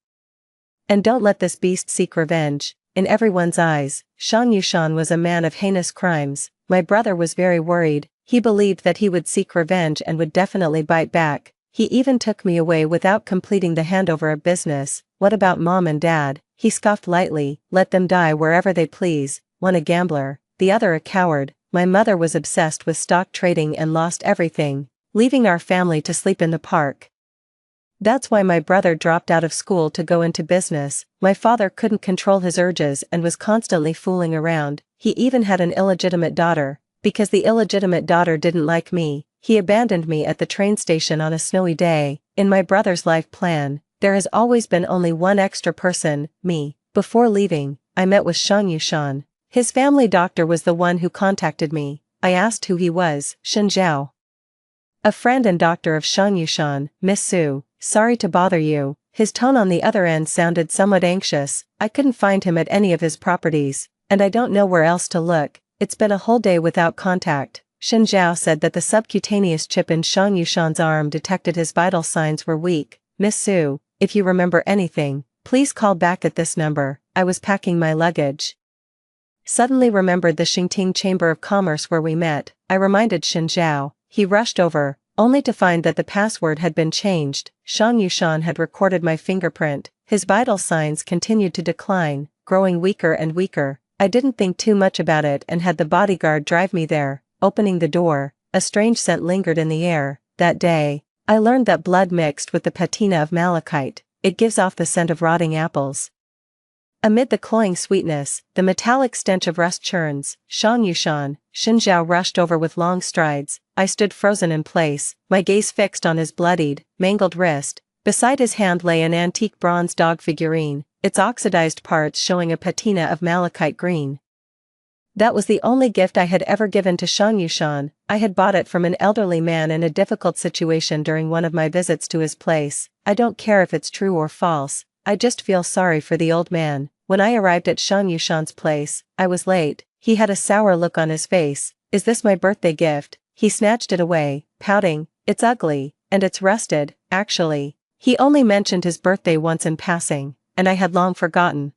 And don't let this beast seek revenge. In everyone's eyes, Shang Yushan was a man of heinous crimes. My brother was very worried. He believed that he would seek revenge and would definitely bite back. He even took me away without completing the handover of business. What about mom and dad? He scoffed lightly. Let them die wherever they please. One a gambler, the other a coward. My mother was obsessed with stock trading and lost everything, leaving our family to sleep in the park. That's why my brother dropped out of school to go into business. My father couldn't control his urges and was constantly fooling around. He even had an illegitimate daughter. Because the illegitimate daughter didn't like me, he abandoned me at the train station on a snowy day. In my brother's life plan, there has always been only one extra person, me. Before leaving, I met with Shang Yushan. His family doctor was the one who contacted me. I asked who he was. Shen Zhao. A friend and doctor of Shang Yushan, Miss Su. Sorry to bother you. His tone on the other end sounded somewhat anxious. I couldn't find him at any of his properties, and I don't know where else to look. It's been a whole day without contact. Shen Zhao said that the subcutaneous chip in Shang Yushan's arm detected his vital signs were weak. Miss Su, if you remember anything, please call back at this number. I was packing my luggage. Suddenly remembered the Xingting Chamber of Commerce where we met. I reminded Shen Zhao. He rushed over, only to find that the password had been changed. Shang Yushan had recorded my fingerprint. His vital signs continued to decline, growing weaker and weaker. I didn't think too much about it and had the bodyguard drive me there. Opening the door, a strange scent lingered in the air. That day, I learned that blood mixed with the patina of malachite. It gives off the scent of rotting apples. Amid the cloying sweetness, the metallic stench of rust churns. Shang Yushan, Shen Zhao rushed over with long strides. I stood frozen in place, my gaze fixed on his bloodied, mangled wrist. Beside his hand lay an antique bronze dog figurine, its oxidized parts showing a patina of malachite green. That was the only gift I had ever given to Shang Yushan. I had bought it from an elderly man in a difficult situation during one of my visits to his place. I don't care if it's true or false, I just feel sorry for the old man. When I arrived at Shang Yushan's place, I was late. He had a sour look on his face. Is this my birthday gift? He snatched it away, pouting. It's ugly, and it's rusted, actually. He only mentioned his birthday once in passing, and I had long forgotten.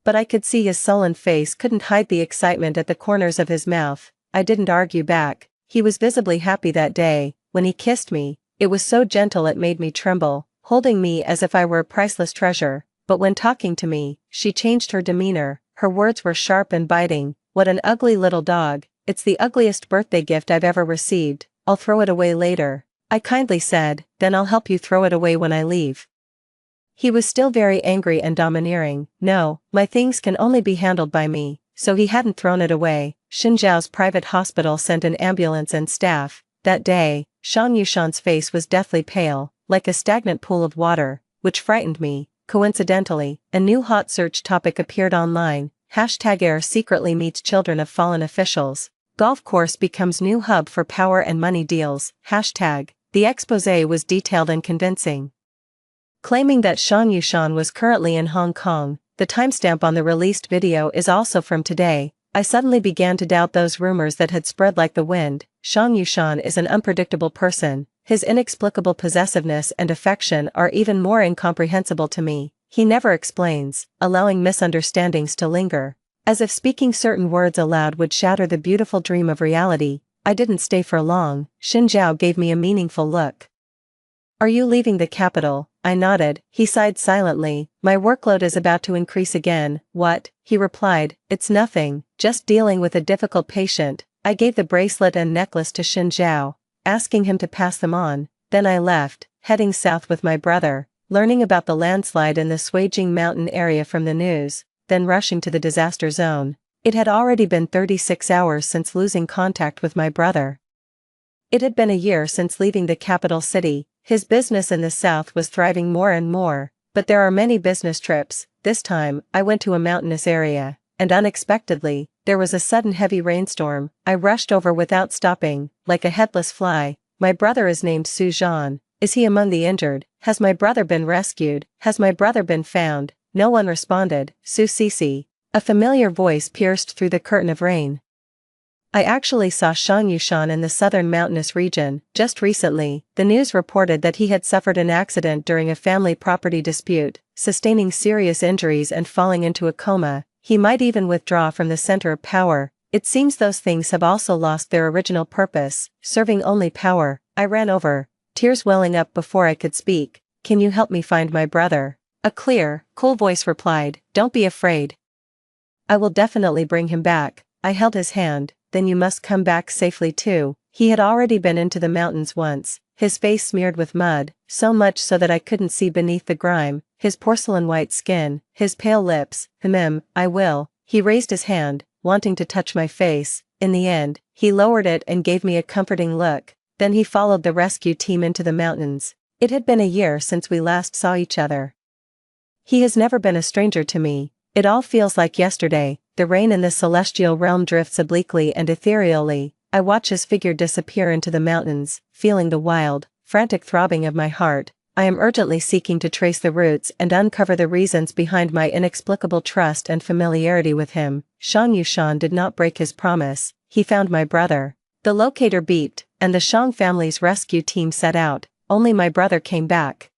But I could see his sullen face couldn't hide the excitement at the corners of his mouth. I didn't argue back. He was visibly happy that day. When he kissed me, it was so gentle it made me tremble, holding me as if I were a priceless treasure. But when talking to me, she changed her demeanor. Her words were sharp and biting. What an ugly little dog. It's the ugliest birthday gift I've ever received. I'll throw it away later. I kindly said, then I'll help you throw it away when I leave. He was still very angry and domineering. No, my things can only be handled by me. So he hadn't thrown it away. Xinjiao's private hospital sent an ambulance and staff. That day, Shang Yushan's face was deathly pale, like a stagnant pool of water, which frightened me. Coincidentally, a new hot search topic appeared online. #Heir secretly meets children of fallen officials. Golf course becomes new hub for power and money deals. The exposé was detailed and convincing. Claiming that Shang Yushan was currently in Hong Kong, the timestamp on the released video is also from today. I suddenly began to doubt those rumors that had spread like the wind. Shang Yushan is an unpredictable person. His inexplicable possessiveness and affection are even more incomprehensible to me. He never explains, allowing misunderstandings to linger. As if speaking certain words aloud would shatter the beautiful dream of reality. I didn't stay for long. Xin Zhao gave me a meaningful look. Are you leaving the capital? I nodded. He sighed silently. My workload is about to increase again. What? He replied. It's nothing, just dealing with a difficult patient. I gave the bracelet and necklace to Xin Zhao, asking him to pass them on. Then I left, heading south with my brother, learning about the landslide in the Suijing mountain area from the news, then rushing to the disaster zone. It had already been 36 hours since losing contact with my brother. It had been a year since leaving the capital city. His business in the south was thriving more and more, but there are many business trips. This time, I went to a mountainous area, and unexpectedly, there was a sudden heavy rainstorm. I rushed over without stopping, like a headless fly. My brother is named Su Zhan. Is he among the injured? Has my brother been rescued? Has my brother been found? No one responded. Su Sisi. A familiar voice pierced through the curtain of rain. I actually saw Shang Yushan in the southern mountainous region. Just recently, the news reported that he had suffered an accident during a family property dispute, sustaining serious injuries and falling into a coma. He might even withdraw from the center of power. It seems those things have also lost their original purpose, serving only power. I ran over, tears welling up before I could speak. Can you help me find my brother? A clear, cool voice replied, don't be afraid. I will definitely bring him back. I held his hand. Then you must come back safely too. He had already been into the mountains once, his face smeared with mud, so much so that I couldn't see beneath the grime, his porcelain white skin, his pale lips. I will. He raised his hand, wanting to touch my face. In the end, he lowered it and gave me a comforting look. Then he followed the rescue team into the mountains. It had been a year since we last saw each other. He has never been a stranger to me. It all feels like yesterday. The rain in the celestial realm drifts obliquely and ethereally. I watch his figure disappear into the mountains, feeling the wild, frantic throbbing of my heart. I am urgently seeking to trace the roots and uncover the reasons behind my inexplicable trust and familiarity with him. Shang Yushan did not break his promise. He found my brother. The locator beeped, and the Shang family's rescue team set out. Only my brother came back.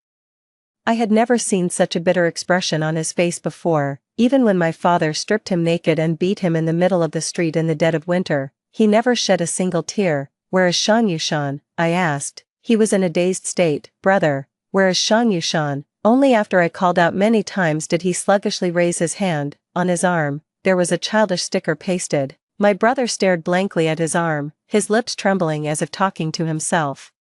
I had never seen such a bitter expression on his face before. Even when my father stripped him naked and beat him in the middle of the street in the dead of winter, he never shed a single tear. Where is Shang Yushan? I asked. He was in a dazed state. Brother, where is Shang Yushan? Only after I called out many times did he sluggishly raise his hand. On his arm, there was a childish sticker pasted. My brother stared blankly at his arm, his lips trembling as if talking to himself.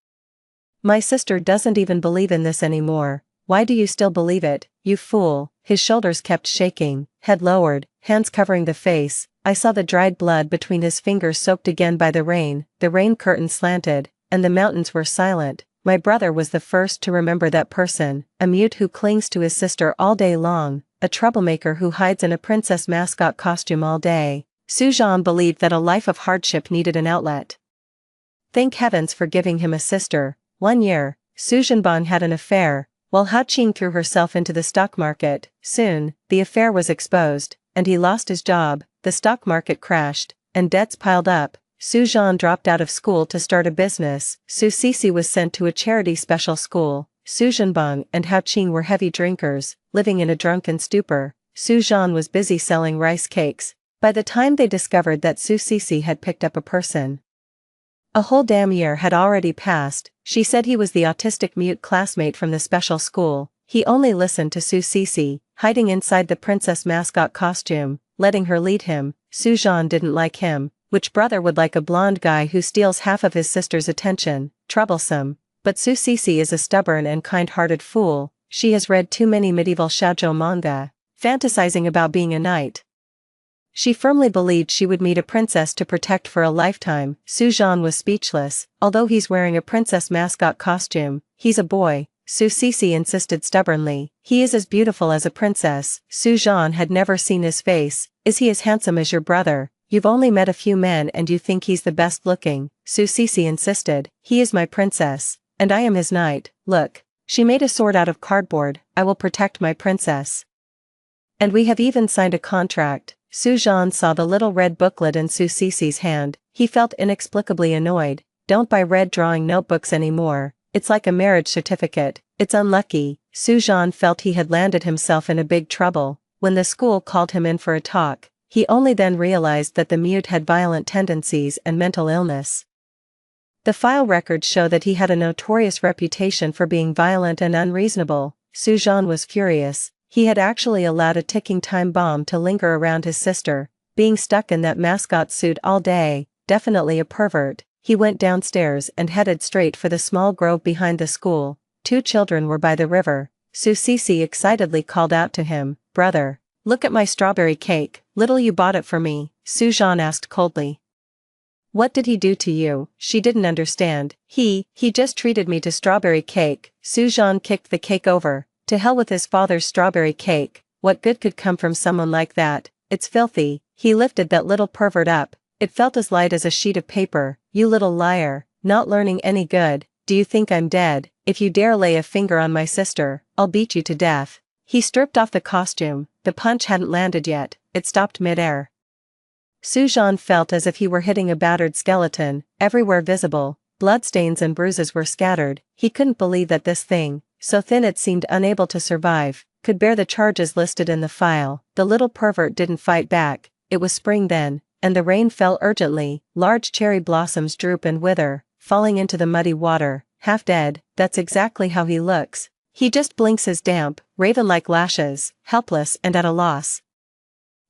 My sister doesn't even believe in this anymore. Why do you still believe it, you fool? His shoulders kept shaking, head lowered, hands covering the face. I saw the dried blood between his fingers soaked again by the rain curtain slanted, and the mountains were silent. My brother was the first to remember that person, a mute who clings to his sister all day long, a troublemaker who hides in a princess mascot costume all day. Su Zhan believed that a life of hardship needed an outlet. Thank heavens for giving him a sister. 1 year, Su Zhenbang had an affair, while Hao Qing threw herself into the stock market. Soon, the affair was exposed, and he lost his job. The stock market crashed, and debts piled up. Su Zhan dropped out of school to start a business. Su Sisi was sent to a charity special school. Su Zhenbang and Hao Qing were heavy drinkers, living in a drunken stupor. Su Zhan was busy selling rice cakes. By the time they discovered that Su Sisi had picked up a person, a whole damn year had already passed. She said he was the autistic mute classmate from the special school. He only listened to Su Sisi, hiding inside the princess mascot costume, letting her lead him. Su Zhan didn't like him. Which brother would like a blonde guy who steals half of his sister's attention? Troublesome. But Su Sisi is a stubborn and kind-hearted fool. She has read too many medieval shoujo manga, fantasizing about being a knight. She firmly believed she would meet a princess to protect for a lifetime. Su Zhan was speechless. Although he's wearing a princess mascot costume, he's a boy. Su Sisi insisted stubbornly. He is as beautiful as a princess. Su Zhan had never seen his face. Is he as handsome as your brother? You've only met a few men and you think he's the best looking. Su Sisi insisted. He is my princess, and I am his knight. Look. She made a sword out of cardboard. I will protect my princess. And we have even signed a contract. Su Zhan saw the little red booklet in Su Sisi's hand. He felt inexplicably annoyed. Don't buy red drawing notebooks anymore. It's like a marriage certificate. It's unlucky. Su Zhan felt he had landed himself in a big trouble. When the school called him in for a talk, he only then realized that the mute had violent tendencies and mental illness. The file records show that he had a notorious reputation for being violent and unreasonable. Su-jeon was furious. He had actually allowed a ticking time bomb to linger around his sister, being stuck in that mascot suit all day, definitely a pervert. He went downstairs and headed straight for the small grove behind the school. 2 children were by the river. Su-cece excitedly called out to him, "Brother, look at my strawberry cake, little you bought it for me," Su-jeon asked coldly. "What did he do to you?" She didn't understand. He just treated me to strawberry cake." Su-jeon kicked the cake over. To hell with his father's strawberry cake. What good could come from someone like that? It's filthy. He lifted that little pervert up. It felt as light as a sheet of paper. "You little liar, not learning any good. Do you think I'm dead? If you dare lay a finger on my sister, I'll beat you to death." He stripped off the costume. The punch hadn't landed yet. It stopped midair. Su-jeon felt as if he were hitting a battered skeleton, everywhere visible. Bloodstains and bruises were scattered. He couldn't believe that this thing, so thin it seemed unable to survive, could bear the charges listed in the file. The little pervert didn't fight back. It was spring then, and the rain fell urgently. Large cherry blossoms droop and wither, falling into the muddy water. Half dead, that's exactly how he looks. He just blinks his damp, raven-like lashes, helpless and at a loss.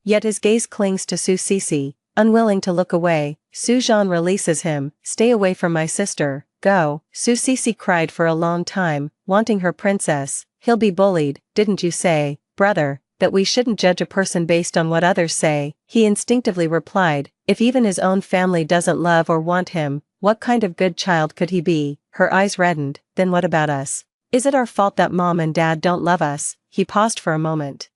Yet his gaze clings to Su-cece, unwilling to look away. Su-jeon releases him. "Stay away from my sister, go." Su-cece cried for a long time, wanting her princess. "He'll be bullied. Didn't you say, brother, that we shouldn't judge a person based on what others say?" He instinctively replied, "If even his own family doesn't love or want him, what kind of good child could he be?" Her eyes reddened. "Then what about us? Is it our fault that mom and dad don't love us?" He paused for a moment.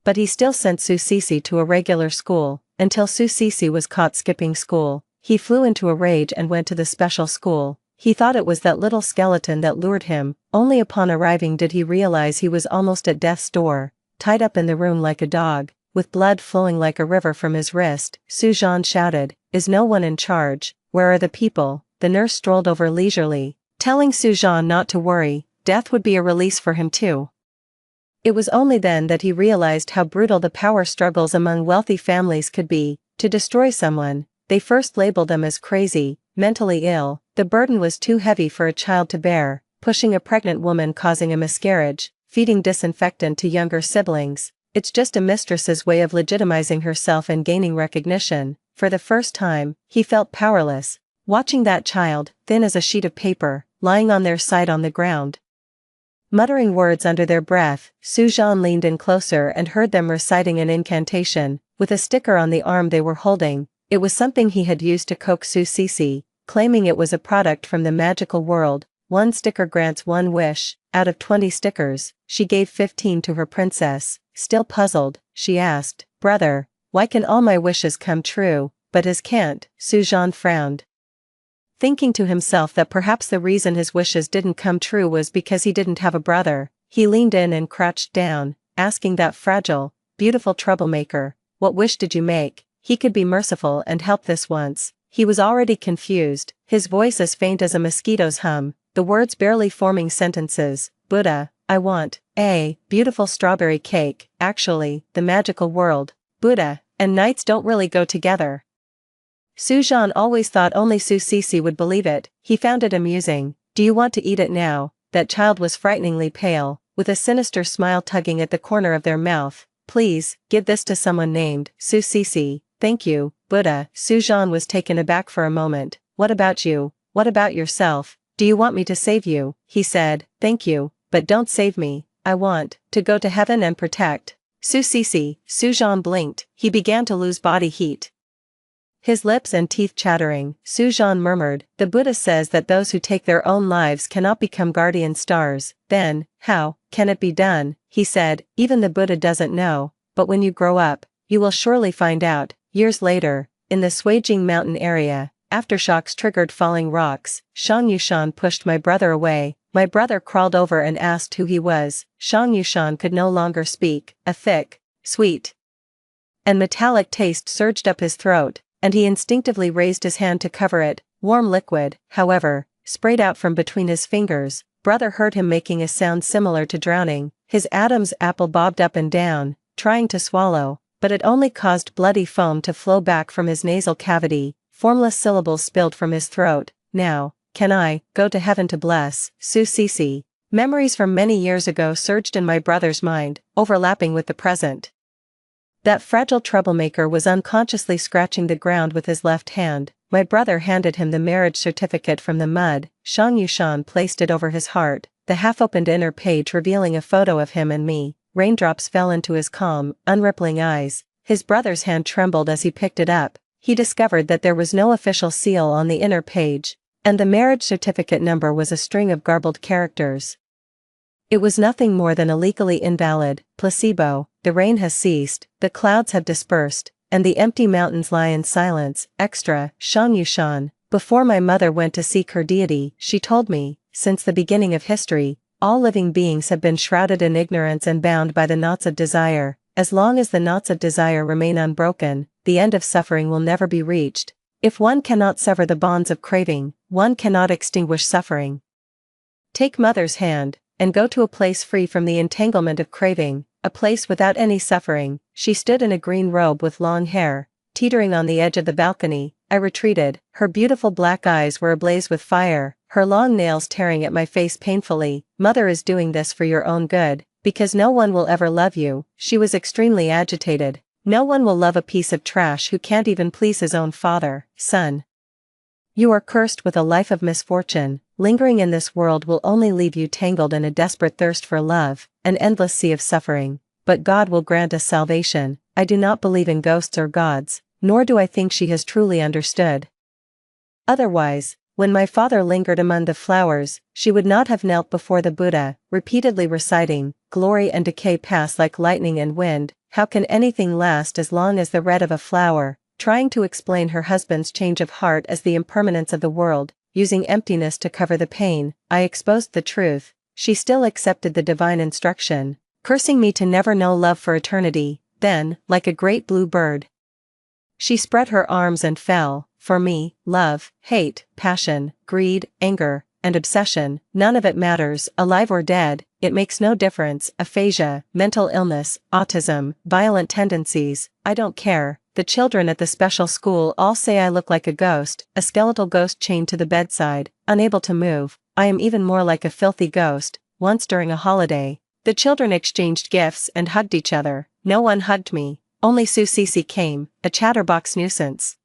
But he still sent Su-cece to a regular school, until Su-cece was caught skipping school. He flew into a rage and went to the special school. He thought it was that little skeleton that lured him. Only upon arriving did he realize he was almost at death's door, tied up in the room like a dog, with blood flowing like a river from his wrist. Su-jeon shouted, "Is no one in charge? Where are the people?" The nurse strolled over leisurely, telling Su-jeon not to worry, death would be a release for him too. It was only then that he realized how brutal the power struggles among wealthy families could be. To destroy someone, they first labeled them as crazy, mentally ill. The burden was too heavy for a child to bear, pushing a pregnant woman, causing a miscarriage, feeding disinfectant to younger siblings. It's just a mistress's way of legitimizing herself and gaining recognition. For the first time, he felt powerless, watching that child, thin as a sheet of paper, lying on their side on the ground. Muttering words under their breath, Su-jeon leaned in closer and heard them reciting an incantation, with a sticker on the arm they were holding. It was something he had used to coax Su-cece, claiming it was a product from the magical world. 1 sticker grants 1 wish. Out of 20 stickers, she gave 15 to her princess. Still puzzled, she asked, "Brother, why can all my wishes come true, but his can't?" Su-jeon frowned, thinking to himself that perhaps the reason his wishes didn't come true was because he didn't have a brother. He leaned in and crouched down, asking that fragile, beautiful troublemaker, "What wish did you make?" He could be merciful and help this once. He was already confused, his voice as faint as a mosquito's hum, the words barely forming sentences. "Buddha, I want a beautiful strawberry cake." Actually, the magical world, Buddha, and knights don't really go together. Su-jeon always thought only Su-cece would believe it. He found it amusing. "Do you want to eat it now?" That child was frighteningly pale, with a sinister smile tugging at the corner of their mouth. "Please, give this to someone named Su-cece." "Thank you, Buddha." Su-jeon was taken aback for a moment. "What about you? What about yourself? Do you want me to save you?" He said, "Thank you, but don't save me. I want to go to heaven and protect Su-cece." Su-jeon blinked. He began to lose body heat, his lips and teeth chattering. Su-jeon murmured, "The Buddha says that those who take their own lives cannot become guardian stars." "Then, how can it be done?" He said, "Even the Buddha doesn't know, but when you grow up, you will surely find out." Years later, in the Suijing mountain area, aftershocks triggered falling rocks. Shang Yushan pushed my brother away. My brother crawled over and asked who he was. Shang Yushan could no longer speak. A thick, sweet, and metallic taste surged up his throat, and he instinctively raised his hand to cover it. Warm liquid, however, sprayed out from between his fingers. Brother heard him making a sound similar to drowning. His Adam's apple bobbed up and down, trying to swallow, but it only caused bloody foam to flow back from his nasal cavity. Formless syllables spilled from his throat. now, can I go to heaven to bless Su. Memories from many years ago surged in my brother's mind, overlapping with the present. That fragile troublemaker was unconsciously scratching the ground with his left hand. My brother handed him the marriage certificate from the mud. Shang Yushan placed it over his heart, the half-opened inner page revealing a photo of him and me. Raindrops fell into his calm, unrippling eyes. His brother's hand trembled as he picked it up. He discovered that there was no official seal on the inner page, and the marriage certificate number was a string of garbled characters. It was nothing more than a legally invalid placebo. The rain has ceased, the clouds have dispersed, and the empty mountains lie in silence. Extra, Shang Yushan. Before my mother went to seek her deity, she told me, since the beginning of history, all living beings have been shrouded in ignorance and bound by the knots of desire. As long as the knots of desire remain unbroken, the end of suffering will never be reached. If one cannot sever the bonds of craving, one cannot extinguish suffering. Take mother's hand, and go to a place free from the entanglement of craving, a place without any suffering. She stood in a green robe with long hair, teetering on the edge of the balcony. I retreated, her beautiful black eyes were ablaze with fire, her long nails tearing at my face painfully. Mother is doing this for your own good, because no one will ever love you. She was extremely agitated. No one will love a piece of trash who can't even please his own father. Son, you are cursed with a life of misfortune. Lingering in this world will only leave you tangled in a desperate thirst for love, an endless sea of suffering. But God will grant us salvation. I do not believe in ghosts or gods, nor do I think she has truly understood. Otherwise, when my father lingered among the flowers, she would not have knelt before the Buddha, repeatedly reciting, "Glory and decay pass like lightning and wind, how can anything last as long as the red of a flower?" Trying to explain her husband's change of heart as the impermanence of the world, using emptiness to cover the pain, I exposed the truth. She still accepted the divine instruction, cursing me to never know love for eternity. Then, like a great blue bird, she spread her arms and fell. For me, love, hate, passion, greed, anger, and obsession, none of it matters, alive or dead, it makes no difference. Aphasia, mental illness, autism, violent tendencies, I don't care. The children at the special school all say I look like a ghost, a skeletal ghost chained to the bedside, unable to move. I am even more like a filthy ghost. Once during a holiday, the children exchanged gifts and hugged each other. No one hugged me. Only Su came, a chatterbox nuisance.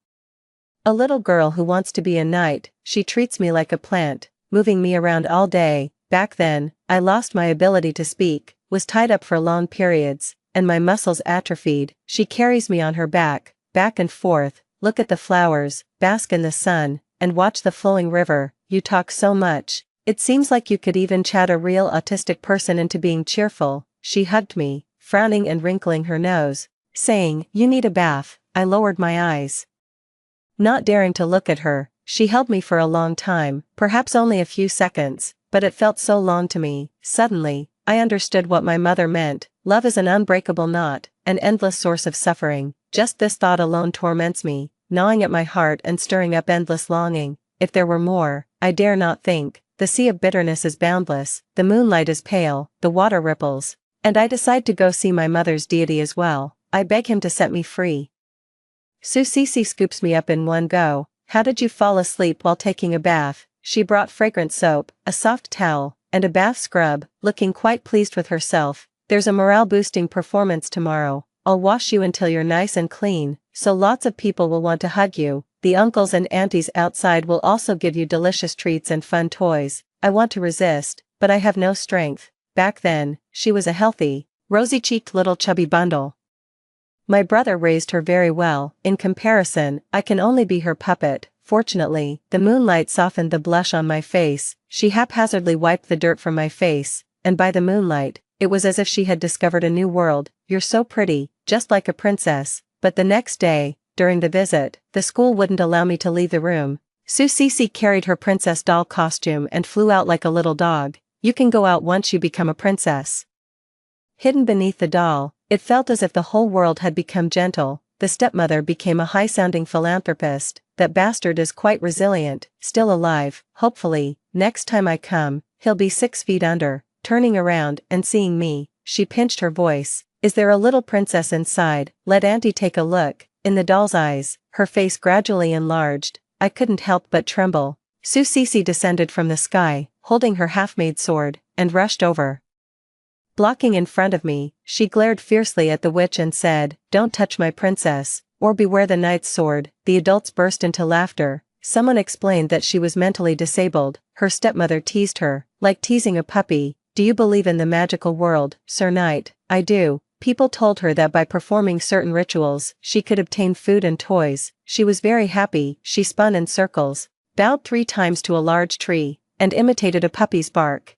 A little girl who wants to be a knight. She treats me like a plant, moving me around all day. Back then, I lost my ability to speak, was tied up for long periods, and my muscles atrophied. She carries me on her back and forth, look at the flowers, bask in the sun, and watch the flowing river. You talk so much, it seems like you could even chat a real autistic person into being cheerful. She hugged me, frowning and wrinkling her nose, saying, "You need a bath." I lowered my eyes, not daring to look at her. She held me for a long time, perhaps only a few seconds, but it felt so long to me. Suddenly, I understood what my mother meant. Love is an unbreakable knot, an endless source of suffering. Just this thought alone torments me, gnawing at my heart and stirring up endless longing. If there were more, I dare not think. The sea of bitterness is boundless, the moonlight is pale, the water ripples, and I decide to go see my mother's deity as well. I beg him to set me free. Su scoops me up in one go. How did you fall asleep while taking a bath? She brought fragrant soap, a soft towel, and a bath scrub, looking quite pleased with herself. There's a morale-boosting performance tomorrow. I'll wash you until you're nice and clean, so lots of people will want to hug you. The uncles and aunties outside will also give you delicious treats and fun toys. I want to resist, but I have no strength. Back then, she was a healthy, rosy-cheeked little chubby bundle. My brother raised her very well. In comparison, I can only be her puppet. Fortunately, the moonlight softened the blush on my face. She haphazardly wiped the dirt from my face, and by the moonlight, it was as if she had discovered a new world. "You're so pretty, just like a princess." But the next day, during the visit, the school wouldn't allow me to leave the room. Su carried her princess doll costume and flew out like a little dog. "You can go out once you become a princess." Hidden beneath the doll, it felt as if the whole world had become gentle. The stepmother became a high-sounding philanthropist. "That bastard is quite resilient, still alive. Hopefully, next time I come, he'll be 6 feet under." Turning around and seeing me, she pinched her voice. "Is there a little princess inside? Let Auntie take a look." In the doll's eyes, her face gradually enlarged. I couldn't help but tremble. Su Cece descended from the sky, holding her half-made sword, and rushed over. Blocking in front of me, she glared fiercely at the witch and said, "Don't touch my princess, or beware the knight's sword." The adults burst into laughter. Someone explained that she was mentally disabled. Her stepmother teased her, like teasing a puppy. "Do you believe in the magical world, Sir Knight?" "I do." People told her that by performing certain rituals, she could obtain food and toys. She was very happy. She spun in circles, bowed 3 times to a large tree, and imitated a puppy's bark.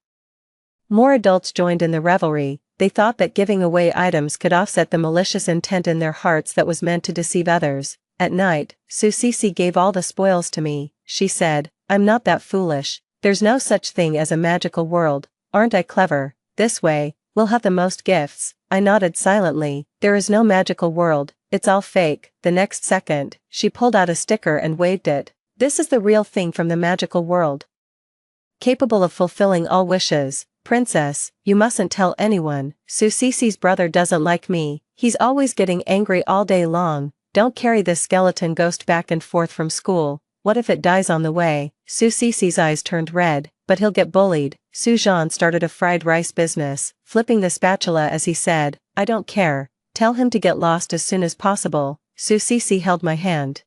More adults joined in the revelry. They thought that giving away items could offset the malicious intent in their hearts that was meant to deceive others. At night, Su Cece gave all the spoils to me. She said, "I'm not that foolish. There's no such thing as a magical world. Aren't I clever? This way, we'll have the most gifts." I nodded silently. "There is no magical world, it's all fake." The next second, she pulled out a sticker and waved it. "This is the real thing from the magical world. Capable of fulfilling all wishes. Princess, you mustn't tell anyone. Su Cece's brother doesn't like me. He's always getting angry all day long. Don't carry this skeleton ghost back and forth from school. What if it dies on the way?" Su Cece's eyes turned red. "But he'll get bullied." Su Zhan started a fried rice business, flipping the spatula as he said, "I don't care. Tell him to get lost as soon as possible." Su Cece held my hand,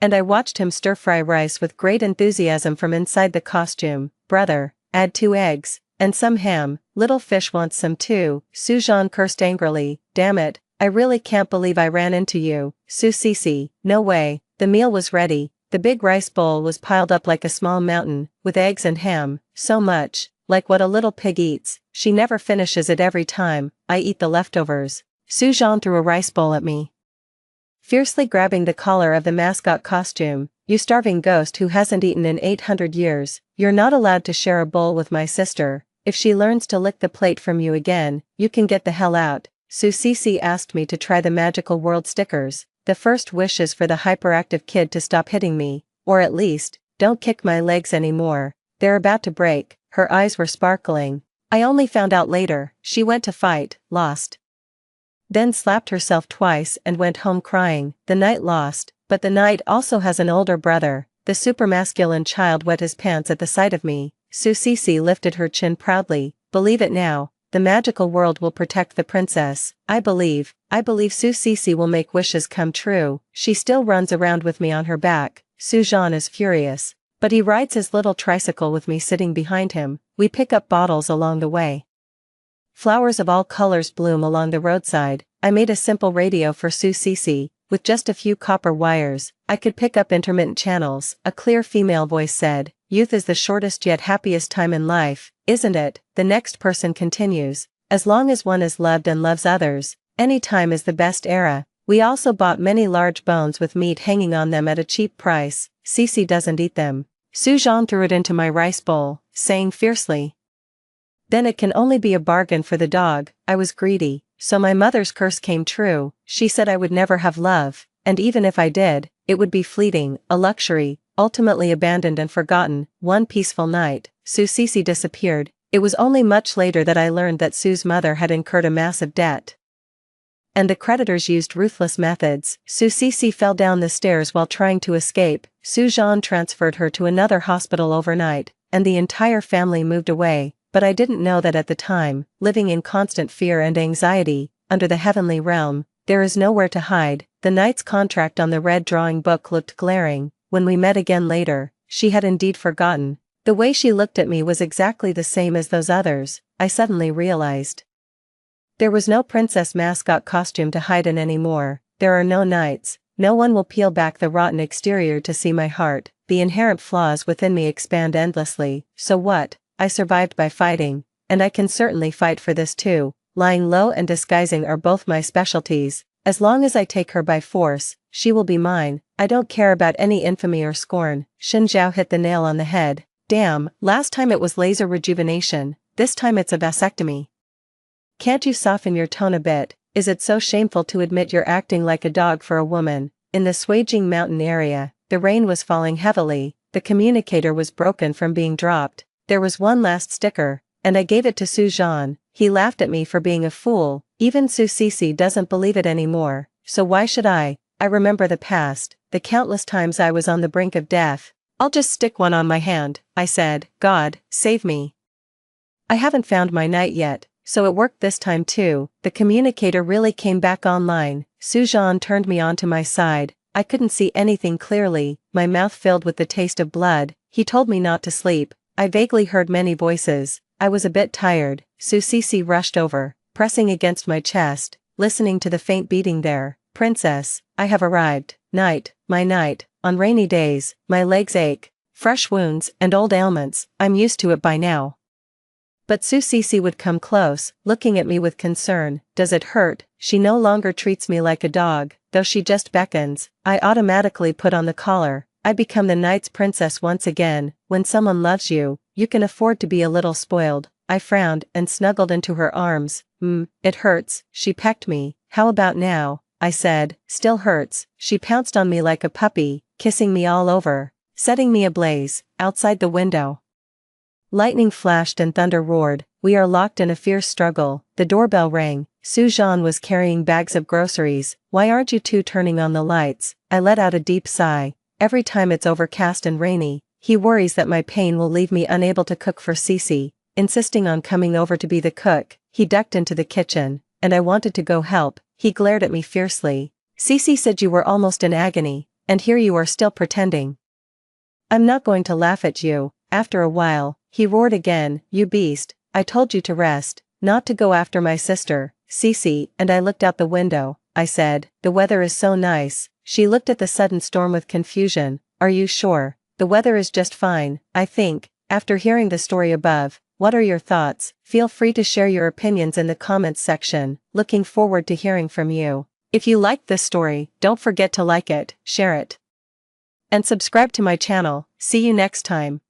and I watched him stir-fry rice with great enthusiasm from inside the costume. "Brother, add 2 eggs. And some ham. Little fish wants some too." Su Zhan cursed angrily. "Damn it, I really can't believe I ran into you, Su Cece." "No way." The meal was ready. The big rice bowl was piled up like a small mountain, with eggs and ham, so much, like what a little pig eats. She never finishes it every time. I eat the leftovers. Su Zhan threw a rice bowl at me, fiercely grabbing the collar of the mascot costume. "You starving ghost who hasn't eaten in 800 years, you're not allowed to share a bowl with my sister. If she learns to lick the plate from you again, you can get the hell out." Su Cece asked me to try the magical world stickers. "The first wish is for the hyperactive kid to stop hitting me, or at least, don't kick my legs anymore. They're about to break." Her eyes were sparkling. I only found out later, she went to fight, lost, then slapped herself twice and went home crying. The knight lost, but the knight also has an older brother. The supermasculine child wet his pants at the sight of me. Su Cece lifted her chin proudly. "Believe it now. The magical world will protect the princess. I believe Su Cece will make wishes come true." She still runs around with me on her back. Su Zhan is furious, but he rides his little tricycle with me sitting behind him. We pick up bottles along the way. Flowers of all colors bloom along the roadside. I made a simple radio for Su Cece, with just a few copper wires. I could pick up intermittent channels. A clear female voice said, "Youth is the shortest yet happiest time in life, isn't it?" The next person continues, "As long as one is loved and loves others, any time is the best era." We also bought many large bones with meat hanging on them at a cheap price. Cece doesn't eat them. Su Zhan threw it into my rice bowl, saying fiercely, "Then it can only be a bargain for the dog." I was greedy, so my mother's curse came true. She said I would never have love, and even if I did, it would be fleeting, a luxury, ultimately abandoned and forgotten. One peaceful night, Su Cece disappeared. It was only much later that I learned that Su's mother had incurred a massive debt, and the creditors used ruthless methods. Su Cece fell down the stairs while trying to escape. Su Zhan transferred her to another hospital overnight, and the entire family moved away. But I didn't know that at the time, living in constant fear and anxiety, under the heavenly realm, there is nowhere to hide. The knight's contract on the red drawing book looked glaring. When we met again later, she had indeed forgotten. The way she looked at me was exactly the same as those others. I suddenly realized there was no princess mascot costume to hide in anymore. There are no knights. No one will peel back the rotten exterior to see my heart. The inherent flaws within me expand endlessly. So what? I survived by fighting, and I can certainly fight for this too. Lying low and disguising are both my specialties. As long as I take her by force, she will be mine. I don't care about any infamy or scorn. Xin Zhao hit the nail on the head. Damn, last time it was laser rejuvenation, this time it's a vasectomy. Can't you soften your tone a bit? Is it so shameful to admit you're acting like a dog for a woman? In the Suijing mountain area, the rain was falling heavily. The communicator was broken from being dropped. There was one last sticker, and I gave it to Su Zhan. He laughed at me for being a fool. Even Su Cece doesn't believe it anymore, so why should I? I remember the past, the countless times I was on the brink of death, I'll just stick one on my hand, I said. God, save me. I haven't found my knight yet, so it worked this time too. The communicator really came back online. Sujan turned me onto my side. I couldn't see anything clearly, my mouth filled with the taste of blood. He told me not to sleep. I vaguely heard many voices. I was a bit tired. Cece rushed over, pressing against my chest, listening to the faint beating there. Princess, I have arrived. Night, my night. On rainy days, my legs ache. Fresh wounds and old ailments, I'm used to it by now. But Cece would come close, looking at me with concern. Does it hurt? She no longer treats me like a dog, though she just beckons. I automatically put on the collar. I become the knight's princess once again. When someone loves you, you can afford to be a little spoiled. I frowned and snuggled into her arms. It hurts. She pecked me. How about now? I said. Still hurts. She pounced on me like a puppy, kissing me all over, setting me ablaze. Outside the window, lightning flashed and thunder roared. We are locked in a fierce struggle. The doorbell rang. Sujan was carrying bags of groceries. Why aren't you two turning on the lights? I let out a deep sigh. Every time it's overcast and rainy, he worries that my pain will leave me unable to cook for Cece. Insisting on coming over to be the cook, he ducked into the kitchen, and I wanted to go help. He glared at me fiercely. Cece said you were almost in agony, and here you are still pretending. I'm not going to laugh at you. After a while, he roared again. You beast, I told you to rest, not to go after my sister, Cece, and I looked out the window. I said, the weather is so nice. She looked at the sudden storm with confusion. Are you sure? The weather is just fine, I think. After hearing the story above, what are your thoughts? Feel free to share your opinions in the comments section. Looking forward to hearing from you. If you liked this story, don't forget to like it, share it, and subscribe to my channel. See you next time.